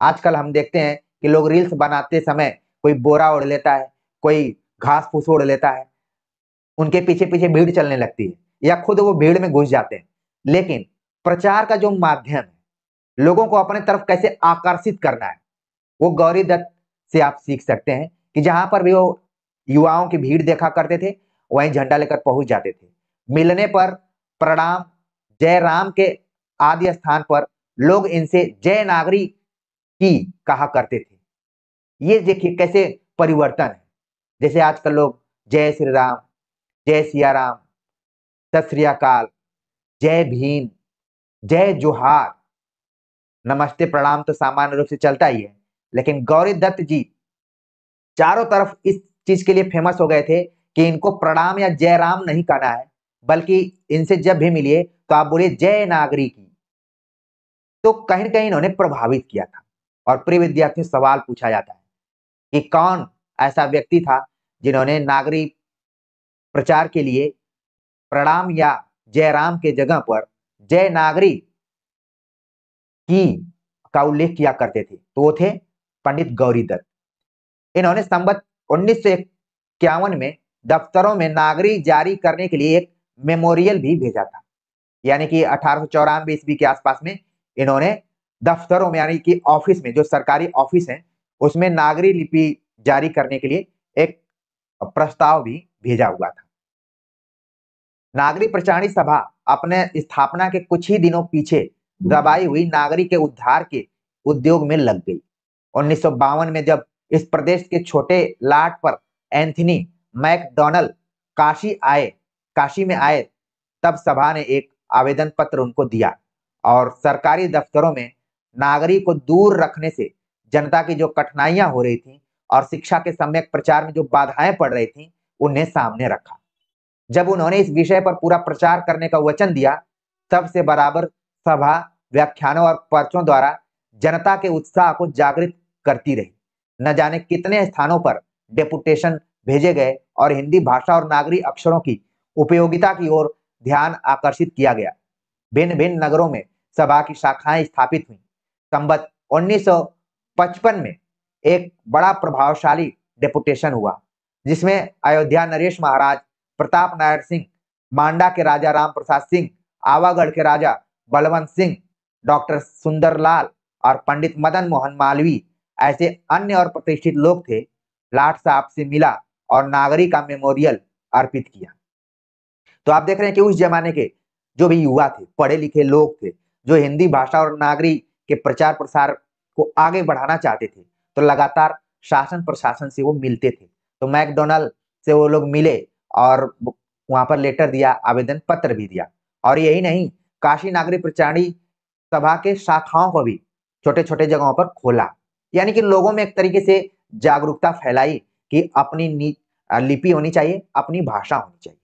आजकल हम देखते हैं कि लोग रील्स बनाते समय कोई बोरा ओढ़ लेता है, कोई घास फूस ओढ़ लेता है, उनके पीछे पीछे भीड़ चलने लगती है या खुद वो भीड़ में घुस जाते हैं। लेकिन प्रचार का जो माध्यम है, लोगों को अपने तरफ कैसे आकर्षित करना है, वो गौरी दत्त से आप सीख सकते हैं कि जहां पर भी वो युवाओं की भीड़ देखा करते थे, वहीं झंडा लेकर पहुंच जाते थे। मिलने पर प्रणाम, जय राम के आदि स्थान पर लोग इनसे जय नागरी की कहा करते थे। ये देखिए कैसे परिवर्तन है। जैसे आजकल लोग जय श्री राम, जय सिया राम, सत श्री अकाल, जय भीम, जय जोहार, नमस्ते प्रणाम तो सामान्य रूप से चलता ही है। लेकिन गौरी दत्त जी चारों तरफ इस चीज के लिए फेमस हो गए थे कि इनको प्रणाम या जय राम नहीं कहना है, बल्कि इनसे जब भी मिलिए तो आप बोलिए जय नागरिकी। तो कहीं न कहीं इन्होंने प्रभावित किया था। और प्रिय विद्यार्थियों, सवाल पूछा जाता है कि कौन ऐसा व्यक्ति था जिन्होंने नागरिक प्रचार के लिए प्रणाम या जय राम के जगह पर जय नागरिक की का उल्लेख किया करते थे। तो वो थे पंडित गौरी दत्त। इन्होंने संवत 1951 में दफ्तरों में नागरी जारी करने के लिए एक मेमोरियल भी भेजा था। यानी कि 1894 ईस्वी के आसपास में इन्होंने दफ्तरों में, यानी कि ऑफिस में, जो सरकारी ऑफिस है उसमें नागरी लिपि जारी करने के लिए एक प्रस्ताव भी भेजा हुआ था। नागरी प्रचारणी सभा अपने स्थापना के कुछ ही दिनों पीछे दबाई हुई नागरी के उद्धार के उद्योग में लग गई। 1952 में जब इस प्रदेश के छोटे लाट पर एंथनी मैकडॉनल्ड काशी में आए, तब सभा ने एक आवेदन पत्र उनको दिया और सरकारी दफ्तरों में नागरिक को दूर रखने से जनता की जो कठिनाइयां हो रही थी और शिक्षा के सम्यक प्रचार में जो बाधाएं पड़ रही थी, उन्हें सामने रखा। जब उन्होंने इस विषय पर पूरा प्रचार करने का वचन दिया, तब से बराबर सभा, व्याख्यानों और पर्चों द्वारा जनता के उत्साह को जागृत करती रही। न जाने कितने स्थानों पर डेपुटेशन भेजे गए और हिंदी भाषा और नागरी अक्षरों की उपयोगिता की ओर ध्यान आकर्षित किया गया। भिन्न भिन्न नगरों में सभा की शाखाएं स्थापित हुई। संवत 1955 में एक बड़ा प्रभावशाली डेपुटेशन हुआ, जिसमें अयोध्या नरेश महाराज, प्रताप नारायण सिंह, मांडा के राजा राम प्रसाद सिंह, आवागढ़ के राजा बलवंत सिंह, डॉक्टर सुंदरलाल और पंडित मदन मोहन मालवीय ऐसे अन्य और प्रतिष्ठित लोग थे। लाट साहब से मिला और नागरी का मेमोरियल अर्पित किया। तो आप देख रहे हैं कि उस जमाने के जो भी युवा थे, पढ़े लिखे लोग थे, जो हिंदी भाषा और नागरी के प्रचार प्रसार को आगे बढ़ाना चाहते थे, तो लगातार शासन प्रशासन से वो मिलते थे। तो मैकडॉनल्ड से वो लोग मिले और वहां पर लेटर दिया, आवेदन पत्र भी दिया। और यही नहीं, काशी नागरी प्रचारणी सभा के शाखाओं को भी छोटे छोटे जगहों पर खोला। यानी कि लोगों में एक तरीके से जागरूकता फैलाई कि अपनी लिपि होनी चाहिए, अपनी भाषा होनी चाहिए,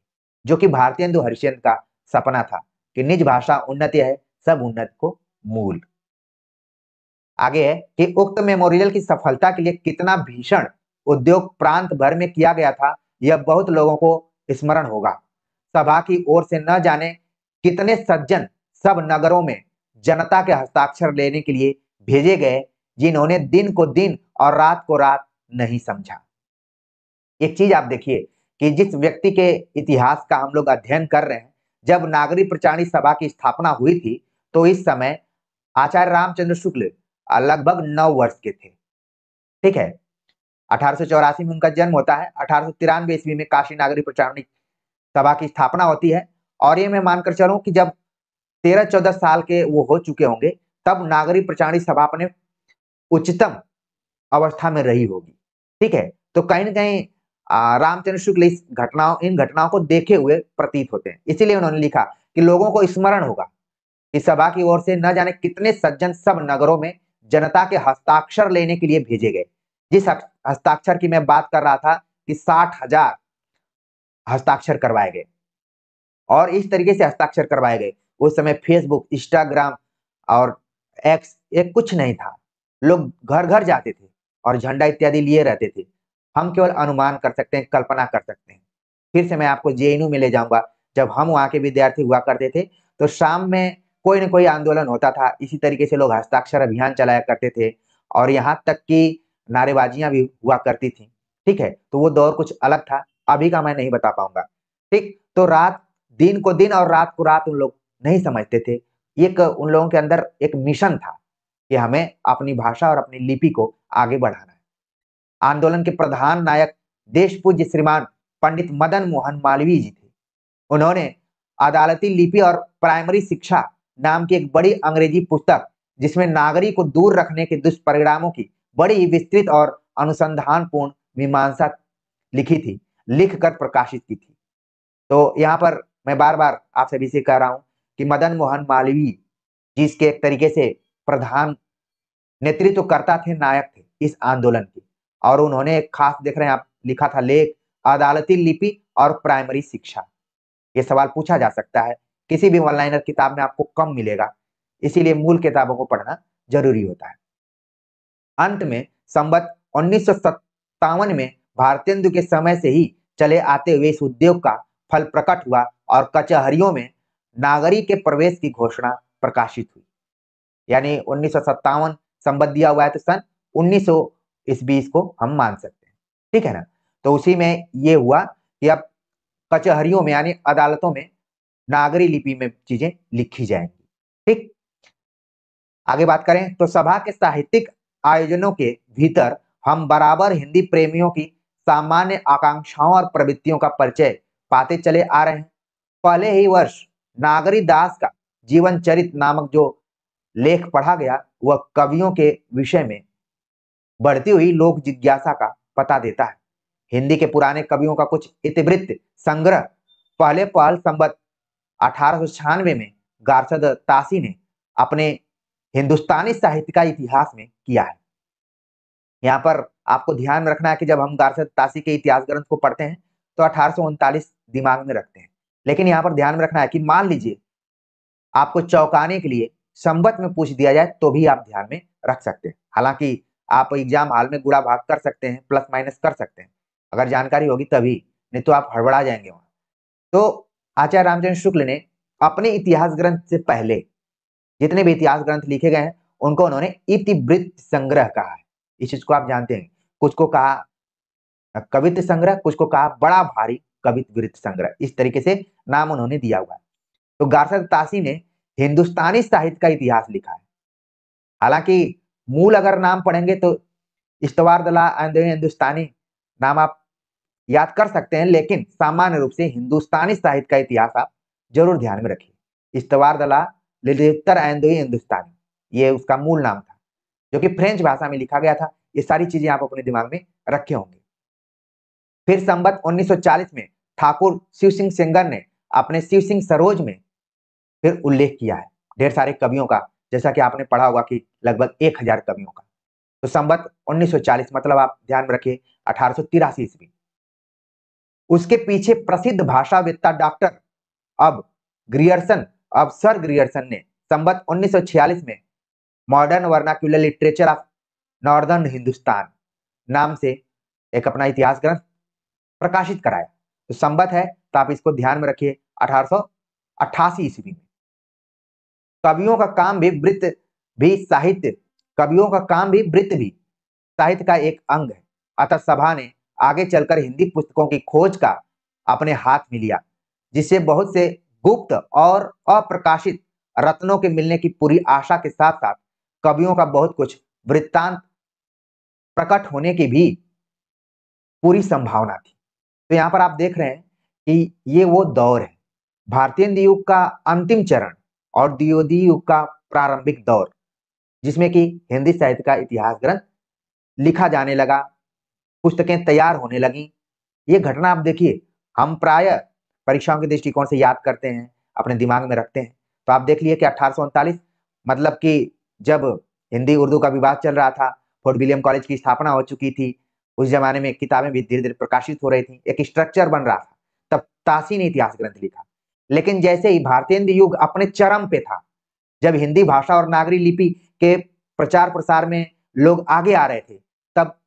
जो कि भारतेंदु हरिश्चंद्र का सपना था कि निज भाषा उन्नति है, सब उन्नत को मूल। आगे है कि उक्त मेमोरियल की सफलता के लिए कितना भीषण उद्योग प्रांत भर में किया गया था, यह बहुत लोगों को स्मरण होगा। सभा की ओर से न जाने कितने सज्जन सब नगरों में जनता के हस्ताक्षर लेने के लिए भेजे गए, जिन्होंने दिन को दिन और रात को रात नहीं समझा। एक चीज आप देखिए कि जिस व्यक्ति के इतिहास का हम लोग अध्ययन कर रहे हैं, जब नागरी प्रचारणी सभा की स्थापना हुई थी, तो इस समय आचार्य रामचंद्र शुक्ल लगभग 9 वर्ष के थे। ठीक है, 1884 में उनका जन्म होता है। 1893 ईस्वी में काशी नागरी प्रचारणी सभा की स्थापना होती है। और ये मैं मानकर चलूं कि जब 13-14 साल के वो हो चुके होंगे, तब नागरी प्रचारणी सभा अपने उच्चतम अवस्था में रही होगी। ठीक है, तो कहीं न कहीं रामचंद्र शुक्ल इन घटनाओं को देखे हुए प्रतीत होते हैं। इसीलिए उन्होंने लिखा कि लोगों को स्मरण होगा इस सभा की ओर से न जाने कितने सज्जन सब नगरों में जनता के हस्ताक्षर लेने के लिए भेजे गए। जिस हस्ताक्षर की मैं बात कर रहा था कि 60,000 हस्ताक्षर करवाए गए, और इस तरीके से हस्ताक्षर करवाए गए। उस समय फेसबुक, इंस्टाग्राम और एक्स ये कुछ नहीं था। लोग घर घर जाते थे और झंडा इत्यादि लिए रहते थे। हम केवल अनुमान कर सकते हैं, कल्पना कर सकते हैं। फिर से मैं आपको जेएनयू में ले जाऊंगा। जब हम वहां के विद्यार्थी हुआ करते थे, तो शाम में कोई न कोई आंदोलन होता था। इसी तरीके से लोग हस्ताक्षर अभियान चलाया करते थे और यहाँ तक कि नारेबाजियां भी हुआ करती थी। ठीक है, तो वो दौर कुछ अलग था, अभी का मैं नहीं बता पाऊंगा। ठीक, तो रात दिन को दिन और रात को रात उन लोग नहीं समझते थे। एक उन लोगों के अंदर एक मिशन था कि हमें अपनी भाषा और अपनी लिपि को आगे बढ़ाना है। आंदोलन के प्रधान नायक देश पूज्य श्रीमान पंडित मदन मोहन मालवीय जी थे। उन्होंने अदालती लिपि और प्राइमरी शिक्षा नाम की एक बड़ी अंग्रेजी पुस्तक, जिसमें नागरिक को दूर रखने के दुष्परिणामों की बड़ी ही विस्तृत और अनुसंधानपूर्ण मीमांसा लिखी थी, लिखकर प्रकाशित की थी। तो यहाँ पर मैं बार बार आप सभी से कह रहा हूं कि मदन मोहन मालवीय जिसके एक तरीके से प्रधान नेतृत्वकर्ता थे, नायक थे इस आंदोलन के, और उन्होंने एक खास देख रहे हैं आप लिखा था लेख अदालती लिपि और प्राइमरी शिक्षा। ये सवाल पूछा जा सकता है, किसी भी ऑनलाइनर किताब में आपको कम मिलेगा, इसीलिए मूल किताबों को पढ़ना जरूरी होता है। अंत में संवत 1957 में भारतेंदु के समय से ही चले आते हुए इस उद्योग का फल प्रकट हुआ और कचहरियों में नागरिक के प्रवेश की घोषणा प्रकाशित हुई। यानी 1957 संवत दिया हुआ है तो सन 1900 ईस्वी इसको हम मान सकते हैं, ठीक है ना। तो उसी में ये हुआ कि अब कचहरियों में यानी अदालतों में नागरी लिपि में चीजें लिखी जाएंगी। ठीक, आगे बात करें तो सभा के साहित्यिक आयोजनों के भीतर हम बराबर हिंदी प्रेमियों की सामान्य आकांक्षाओं और प्रवृत्तियों का परिचय पाते चले आ रहे हैं। पहले ही वर्ष नागरी दास का जीवन चरित नामक जो लेख पढ़ा गया वह कवियों के विषय में बढ़ती हुई लोक जिज्ञासा का पता देता है। हिंदी के पुराने कवियों का कुछ इतिवृत्त संग्रह पहले पहल संवत 1896 में गार्सद तासी ने अपने हिंदुस्तानी साहित्य का इतिहास में किया है। यहाँ पर आपको ध्यान में रखना है कि जब हम गार्सद तासी के इतिहास ग्रंथ को पढ़ते हैं तो 1839 दिमाग में रखते हैं, लेकिन यहाँ पर ध्यान में रखना है कि मान लीजिए आपको चौंकाने के लिए संवत में पूछ दिया जाए तो भी आप ध्यान में रख सकते हैं। हालांकि आप एग्जाम हॉल में गुणा भाग कर सकते हैं, प्लस माइनस कर सकते हैं, अगर जानकारी होगी तभी, नहीं तो आप हड़बड़ा जाएंगे वहां। तो आचार्य रामचंद्र शुक्ल ने अपने इतिहास ग्रंथ से पहले जितने भी इतिहास ग्रंथ लिखे गए हैं उनको उन्होंने इतिवृत्त संग्रह कहा है। इस चीज को आप जानते हैं, कुछ को कहा कवित्व संग्रह, कुछ को कहा बड़ा भारी कवित्वृत्त संग्रह, इस तरीके से नाम उन्होंने दिया हुआ है। तो गार्सद तासी ने हिंदुस्तानी साहित्य का इतिहास लिखा है। हालांकि मूल अगर नाम पढ़ेंगे तो इस्तवार दला हिंदुस्तानी नाम आप याद कर सकते हैं, लेकिन सामान्य रूप से हिंदुस्तानी साहित्य का इतिहास आप जरूर ध्यान में रखिए। इस्तवार दला हिंदुस्तानी ये उसका मूल नाम था, जो कि फ्रेंच भाषा में लिखा गया था। ये सारी चीजें आप अपने दिमाग में रखे होंगे। फिर संवत 1940 में ठाकुर शिव सिंह सेंगर ने अपने शिव सिंह सरोज में फिर उल्लेख किया है ढेर सारे कवियों का, जैसा कि आपने पढ़ा होगा कि लगभग 1000 कवियों का। तो संवत 1940 मतलब आप ध्यान में रखिए 1883 ईस्वी। उसके पीछे प्रसिद्ध भाषावेत्ता डॉक्टर अब सर ग्रियर्सन ने संवत 1946 में modern vernacular literature of northern Hindustan नाम से एक अपना इतिहास ग्रंथ प्रकाशित कराया। तो संवत है तो आप इसको ध्यान में रखिए 1888 ईस्वी में। कवियों का काम भी वृत्त भी साहित्य का एक अंग है। अतः सभा ने आगे चलकर हिंदी पुस्तकों की खोज का अपने हाथ में लिया, जिससे बहुत से गुप्त और अप्रकाशित रत्नों के मिलने की पूरी आशा के साथ साथ कवियों का बहुत कुछ वृत्तांत प्रकट होने की भी पूरी संभावना थी। तो यहाँ पर आप देख रहे हैं कि ये वो दौर है, भारतीय युग का अंतिम चरण और द्विवेदी युग का प्रारंभिक दौर, जिसमें कि हिंदी साहित्य का इतिहास ग्रंथ लिखा जाने लगा, पुस्तकें तैयार होने लगी। ये घटना आप देखिए, हम प्राय परीक्षाओं के दृष्टिकोण से याद करते हैं, अपने दिमाग में रखते हैं। तो आप देख लिए कि 1839 मतलब कि जब हिंदी उर्दू का विवाद चल रहा था, फोर्ट विलियम कॉलेज की स्थापना हो चुकी थी, उस जमाने में किताबें भी धीरे धीरे प्रकाशित हो रही थी, एक स्ट्रक्चर बन रहा था, तब तासी ने इतिहास ग्रंथ लिखा। लेकिन जैसे ही भारतीय युग अपने चरम पे था, जब हिंदी भाषा और नागरी लिपि के प्रचार प्रसार में लोग आगे आ रहे थे, तब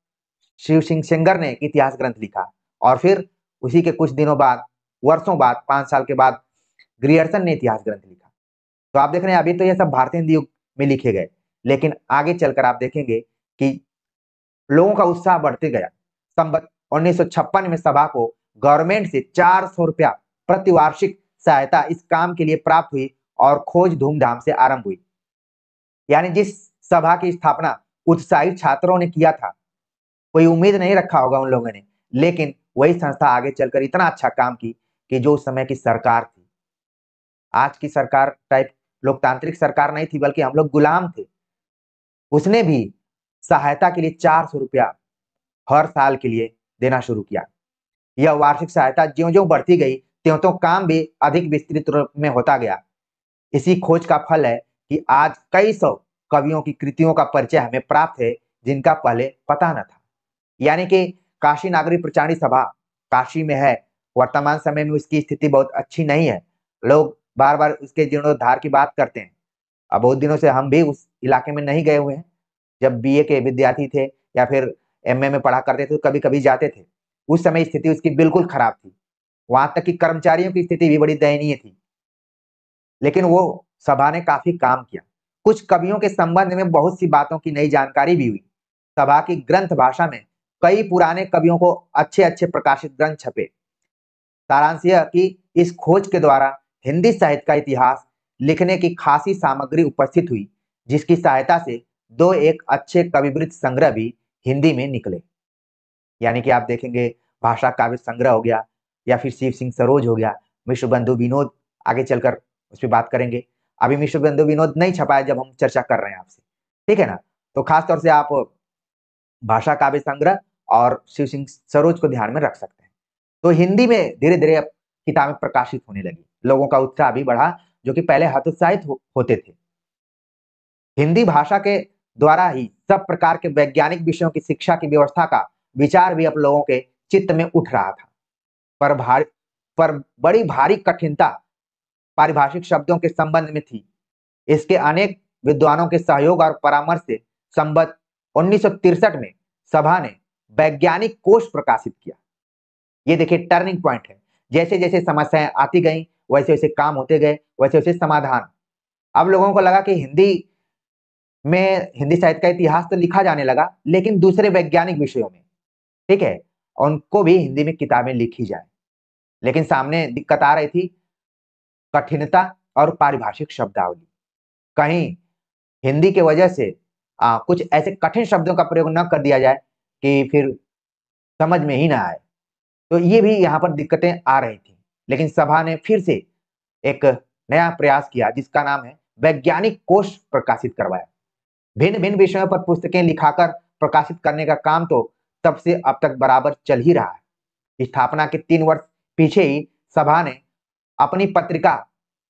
शिव सिंह सेंगर ने इतिहास ग्रंथ लिखा। और फिर उसी के कुछ दिनों बाद, वर्षों बाद, 5 साल के बाद ग्रियर्सन ने इतिहास ग्रंथ लिखा। तो आप देख रहे हैं अभी तो ये सब भारतीय युग में लिखे गए, लेकिन आगे चलकर आप देखेंगे कि लोगों का उत्साह बढ़ते गया। संवत 1956 में सभा को गवर्नमेंट से 400 रुपया प्रतिवार्षिक सहायता इस काम के लिए प्राप्त हुई और खोज धूमधाम से आरंभ हुई। यानी जिस सभा की स्थापना उत्साही छात्रों ने किया था, कोई उम्मीद नहीं रखा होगा उन लोगों ने, लेकिन वही संस्था आगे चलकर इतना अच्छा काम की कि जो उस समय की सरकार थी, आज की सरकार टाइप लोकतांत्रिक सरकार नहीं थी, बल्कि हम लोग गुलाम थे, उसने भी सहायता के लिए 400 रुपया हर साल के लिए देना शुरू किया। यह वार्षिक सहायता ज्यों-ज्यों बढ़ती गई, त्यों-त्यों काम भी अधिक विस्तृत रूप में होता गया। इसी खोज का फल है कि आज कई सौ कवियों की कृतियों का परिचय हमें प्राप्त है, जिनका पहले पता न था। यानी कि काशी नागरी प्रचारणी सभा काशी में है। वर्तमान समय में उसकी स्थिति बहुत अच्छी नहीं है। लोग बार-बार उसके जीर्णोद्धार की बात करते हैं। अब बहुत दिनों से हम भी उस इलाके में नहीं गए हुए हैं। जब बीए के विद्यार्थी थे या फिर एमए में पढ़ा करते थे, तो कभी-कभी जाते थे। उस समय स्थिति उसकी बिल्कुल खराब थी। वहाँ तक कि कर्मचारियों की स्थिति भी बड़ी दयनीय थी। लेकिन वो सभा ने काफ़ी काम किया। कुछ कवियों के संबंध में बहुत सी बातों की नई जानकारी भी हुई। सभा की ग्रंथ भाषा में कई पुराने कवियों को अच्छे-अच्छे प्रकाशित ग्रंथ छपे। सारांश यह कि इस खोज के द्वारा हिंदी साहित्य का इतिहास लिखने की खासी सामग्री उपस्थित हुई, जिसकी सहायता से 2-1 अच्छे कविवृत्त संग्रह भी हिंदी में निकले। यानी कि आप देखेंगे भाषा काव्य संग्रह हो गया या फिर शिव सिंह सरोज हो गया, मिश्र बंधु विनोद, आगे चलकर उस पे बात करेंगे। अभी मिश्र बंधु विनोद नहीं छपा है जब हम चर्चा कर रहे हैं आपसे, ठीक है ना? तो खास तौर से आप भाषा काव्य संग्रह और शिव सिंह सरोज को ध्यान में रख सकते हैं। तो हिंदी में धीरे-धीरे अब किताबें प्रकाशित होने लगी। लोगों का उत्साह भी बढ़ा, जो कि पहले हतोत्साहित होते थे। हिंदी भाषा के द्वारा ही सब प्रकार के वैज्ञानिक विषयों की शिक्षा की व्यवस्था का विचार भी अब लोगों के चित्त में उठ रहा था। पर भारी पर बड़ी भारी कठिनता पारिभाषिक शब्दों के संबंध में थी। इसके अनेक विद्वानों के सहयोग और परामर्श से संवत 1963 में सभा ने वैज्ञानिक कोश प्रकाशित किया। ये देखिए टर्निंग पॉइंट है। जैसे-जैसे समस्याएं आती गईं, वैसे-वैसे काम होते गए, वैसे-वैसे समाधान। अब लोगों को लगा कि हिंदी साहित्य का इतिहास तो लिखा जाने लगा, लेकिन दूसरे वैज्ञानिक विषयों में, ठीक है? उनको भी हिंदी में किताबें लिखी जाए। लेकिन सामने दिक्कत आ रही थी कठिनता और पारिभाषिक शब्दावली। कहीं हिंदी की वजह से कुछ ऐसे कठिन शब्दों का प्रयोग न कर दिया जाए कि फिर समझ में ही ना आए। तो ये भी यहाँ पर दिक्कतें आ रही थी। लेकिन सभा ने फिर से एक नया प्रयास किया, जिसका नाम है वैज्ञानिक कोश प्रकाशित करवाया। भिन्न-भिन्न विषयों पर पुस्तकें लिखाकर प्रकाशित करने का काम तो तब से अब तक बराबर चल ही रहा है। स्थापना के 3 वर्ष पीछे ही सभा ने अपनी पत्रिका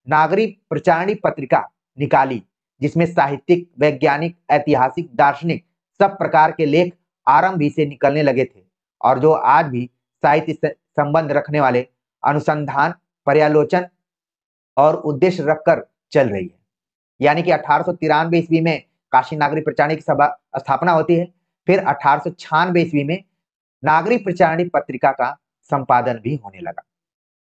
नागरी प्रचारणी पत्रिका निकाली, जिसमें साहित्यिक, वैज्ञानिक, ऐतिहासिक, दार्शनिक सब प्रकार के लेख आरंभ ही से निकलने लगे थे और जो आज भी साहित्य से संबंध रखने वाले अनुसंधान, पर्यालोचन और उद्देश्य रखकर चल रही है। यानी कि 1893 ईस्वी में काशी नागरी प्रचारणी की सभा स्थापना होती है। फिर 1896 ईस्वी में नागरी प्रचारणी पत्रिका का संपादन भी होने लगा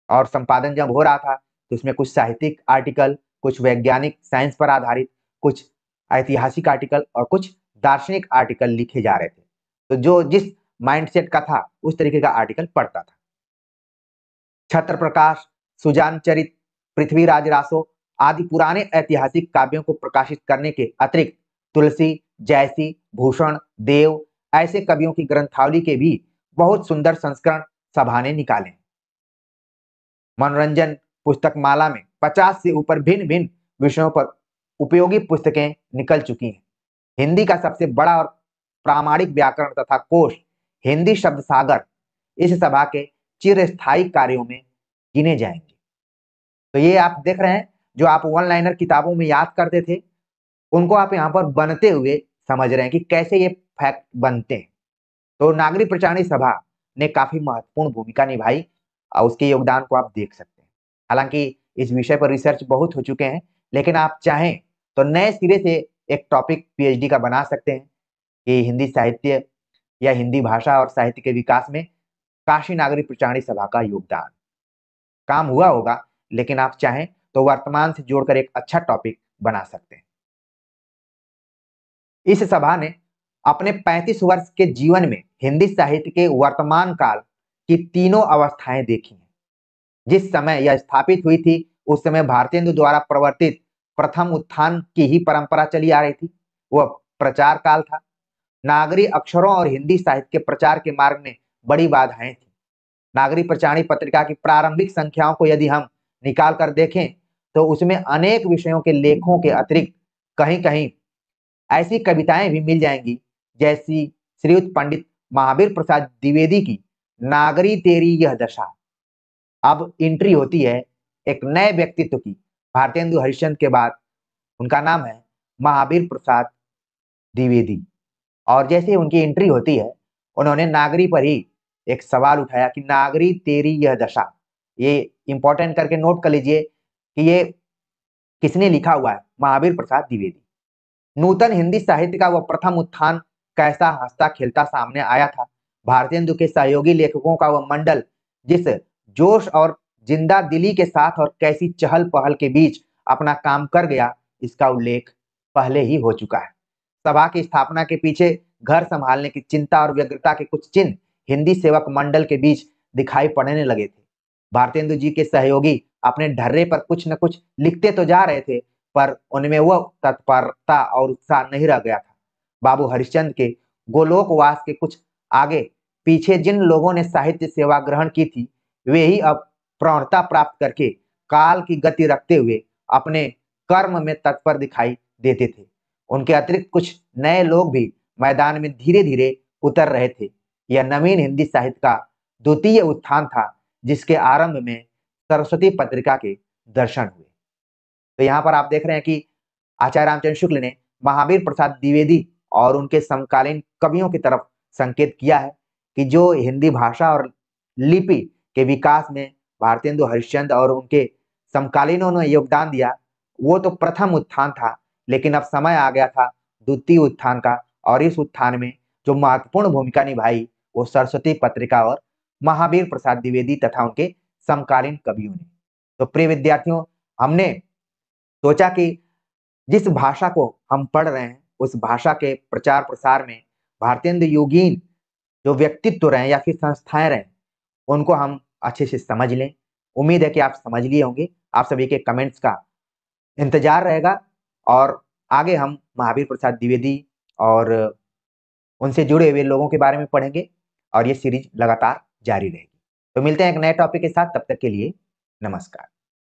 और संपादन जब हो रहा था तो उसमें कुछ साहित्यिक आर्टिकल, कुछ वैज्ञानिक साइंस पर आधारित, कुछ ऐतिहासिक आर्टिकल और कुछ दार्शनिक आर्टिकल लिखे जा रहे थे। तो जो जिस माइंडसेट का था उस तरीके का आर्टिकल पढ़ता था। छत्र प्रकाश, सुजान चरित, पृथ्वीराज रासो आदि पुराने ऐतिहासिक काव्यों को प्रकाशित करने के अतिरिक्त तुलसी, जयसी, भूषण, देव ऐसे कवियों की ग्रंथावली के भी बहुत सुंदर संस्करण सभा ने निकाले। मनोरंजन पुस्तक माला में 50 से ऊपर भिन्न-भिन्न विषयों पर उपयोगी पुस्तकें निकल चुकी हैं। हिंदी का सबसे बड़ा और प्रामाणिक व्याकरण तथा कोश हिंदी शब्द सागर इस सभा के चिरस्थायी कार्यों में गिने जाएंगे। तो ये आप देख रहे हैं, जो आप वन लाइनर किताबों में याद करते थे, उनको आप यहाँ पर बनते हुए समझ रहे हैं कि कैसे ये फैक्ट बनते हैं। तो नागरी प्रचारणी सभा ने काफी महत्वपूर्ण भूमिका निभाई और उसके योगदान को आप देख सकते हैं। हालांकि इस विषय पर रिसर्च बहुत हो चुके हैं, लेकिन आप चाहें तो नए सिरे से एक टॉपिक पीएचडी का बना सकते हैं कि हिंदी साहित्य या हिंदी भाषा और साहित्य के विकास में काशी नागरी प्रचारणी सभा का योगदान। काम हुआ होगा, लेकिन आप चाहें तो वर्तमान से जोड़कर एक अच्छा टॉपिक बना सकते हैं। इस सभा ने अपने 35 वर्ष के जीवन में हिंदी साहित्य के वर्तमान काल की तीनों अवस्थाएं देखी हैं। जिस समय यह स्थापित हुई थी, उस समय भारतेंदु द्वारा प्रवर्तित प्रथम उत्थान की ही परंपरा चली आ रही थी। वह प्रचार काल था। नागरी अक्षरों और हिंदी साहित्य के प्रचार के मार्ग में बड़ी बाधाएं थी। नागरी प्रचारणी पत्रिका की प्रारंभिक संख्याओं को यदि हम निकाल कर देखें, तो उसमें अनेक विषयों के लेखों के अतिरिक्त कहीं-कहीं ऐसी कविताएं भी मिल जाएंगी, जैसी श्रीयुत पंडित महावीर प्रसाद द्विवेदी की नागरी तेरी यह दशा। अब एंट्री होती है एक नए व्यक्तित्व की। भारतेंदु हरिश्चंद्र के बाद उनका नाम है महावीर प्रसाद द्विवेदी। और जैसे उनकी एंट्री होती है, उन्होंने नागरी पर ही एक सवाल उठाया कि नागरी तेरी यह दशा। ये इंपॉर्टेंट करके नोट कर लीजिए कि ये किसने लिखा हुआ है, महावीर प्रसाद द्विवेदी। नूतन हिंदी साहित्य का वह प्रथम उत्थान कैसा हंसता खेलता सामने आया था। भारतेंदु के सहयोगी लेखकों का वह मंडल जिस जोश और जिंदा दिली के साथ और कैसी चहल पहल के बीच अपना काम कर गया, इसका उल्लेख पहले ही हो चुका है। सभा की स्थापना के पीछे घर संभालने की चिंता और व्यग्रता के कुछ चिन्ह हिंदी सेवक मंडल के बीच दिखाई पड़ने लगे थे। भारतेंदु जी के सहयोगी अपने ढर्रे पर कुछ न कुछ लिखते तो जा रहे थे, पर उनमें वह तत्परता और उत्साह नहीं रह गया था। बाबू हरिश्चंद्र के गोलोकवास के कुछ आगे पीछे जिन लोगों ने साहित्य सेवा ग्रहण की थी, वे ही अब प्रौढ़ता प्राप्त करके काल की गति रखते हुए अपने कर्म में तत्पर दिखाई देते थे। उनके अतिरिक्त कुछ नए लोग भी मैदान में धीरे धीरे उतर रहे थे। यह नवीन हिंदी साहित्य का द्वितीय उत्थान था, जिसके आरंभ में सरस्वती पत्रिका के दर्शन हुए। तो यहाँ पर आप देख रहे हैं कि आचार्य रामचंद्र शुक्ल ने महावीर प्रसाद द्विवेदी और उनके समकालीन कवियों की तरफ संकेत किया है कि जो हिंदी भाषा और लिपि के विकास में भारतेंदु हरिश्चंद्र और उनके समकालीनों ने योगदान दिया, वो तो प्रथम उत्थान था, लेकिन अब समय आ गया था द्वितीय उत्थान का। और इस उत्थान में जो महत्वपूर्ण भूमिका निभाई, वो सरस्वती पत्रिका और महावीर प्रसाद द्विवेदी तथा उनके समकालीन कवियों ने। तो प्रिय विद्यार्थियों, हमने सोचा कि जिस भाषा को हम पढ़ रहे हैं, उस भाषा के प्रचार प्रसार में भारतेंदु योगीन जो व्यक्तित्व रहे या फिर संस्थाएं रहे, उनको हम अच्छे से समझ लें। उम्मीद है कि आप समझ लिए होंगे। आप सभी के कमेंट्स का इंतजार रहेगा और आगे हम महावीर प्रसाद द्विवेदी और उनसे जुड़े हुए लोगों के बारे में पढ़ेंगे और ये सीरीज लगातार जारी रहेगी। तो मिलते हैं एक नए टॉपिक के साथ, तब तक के लिए नमस्कार।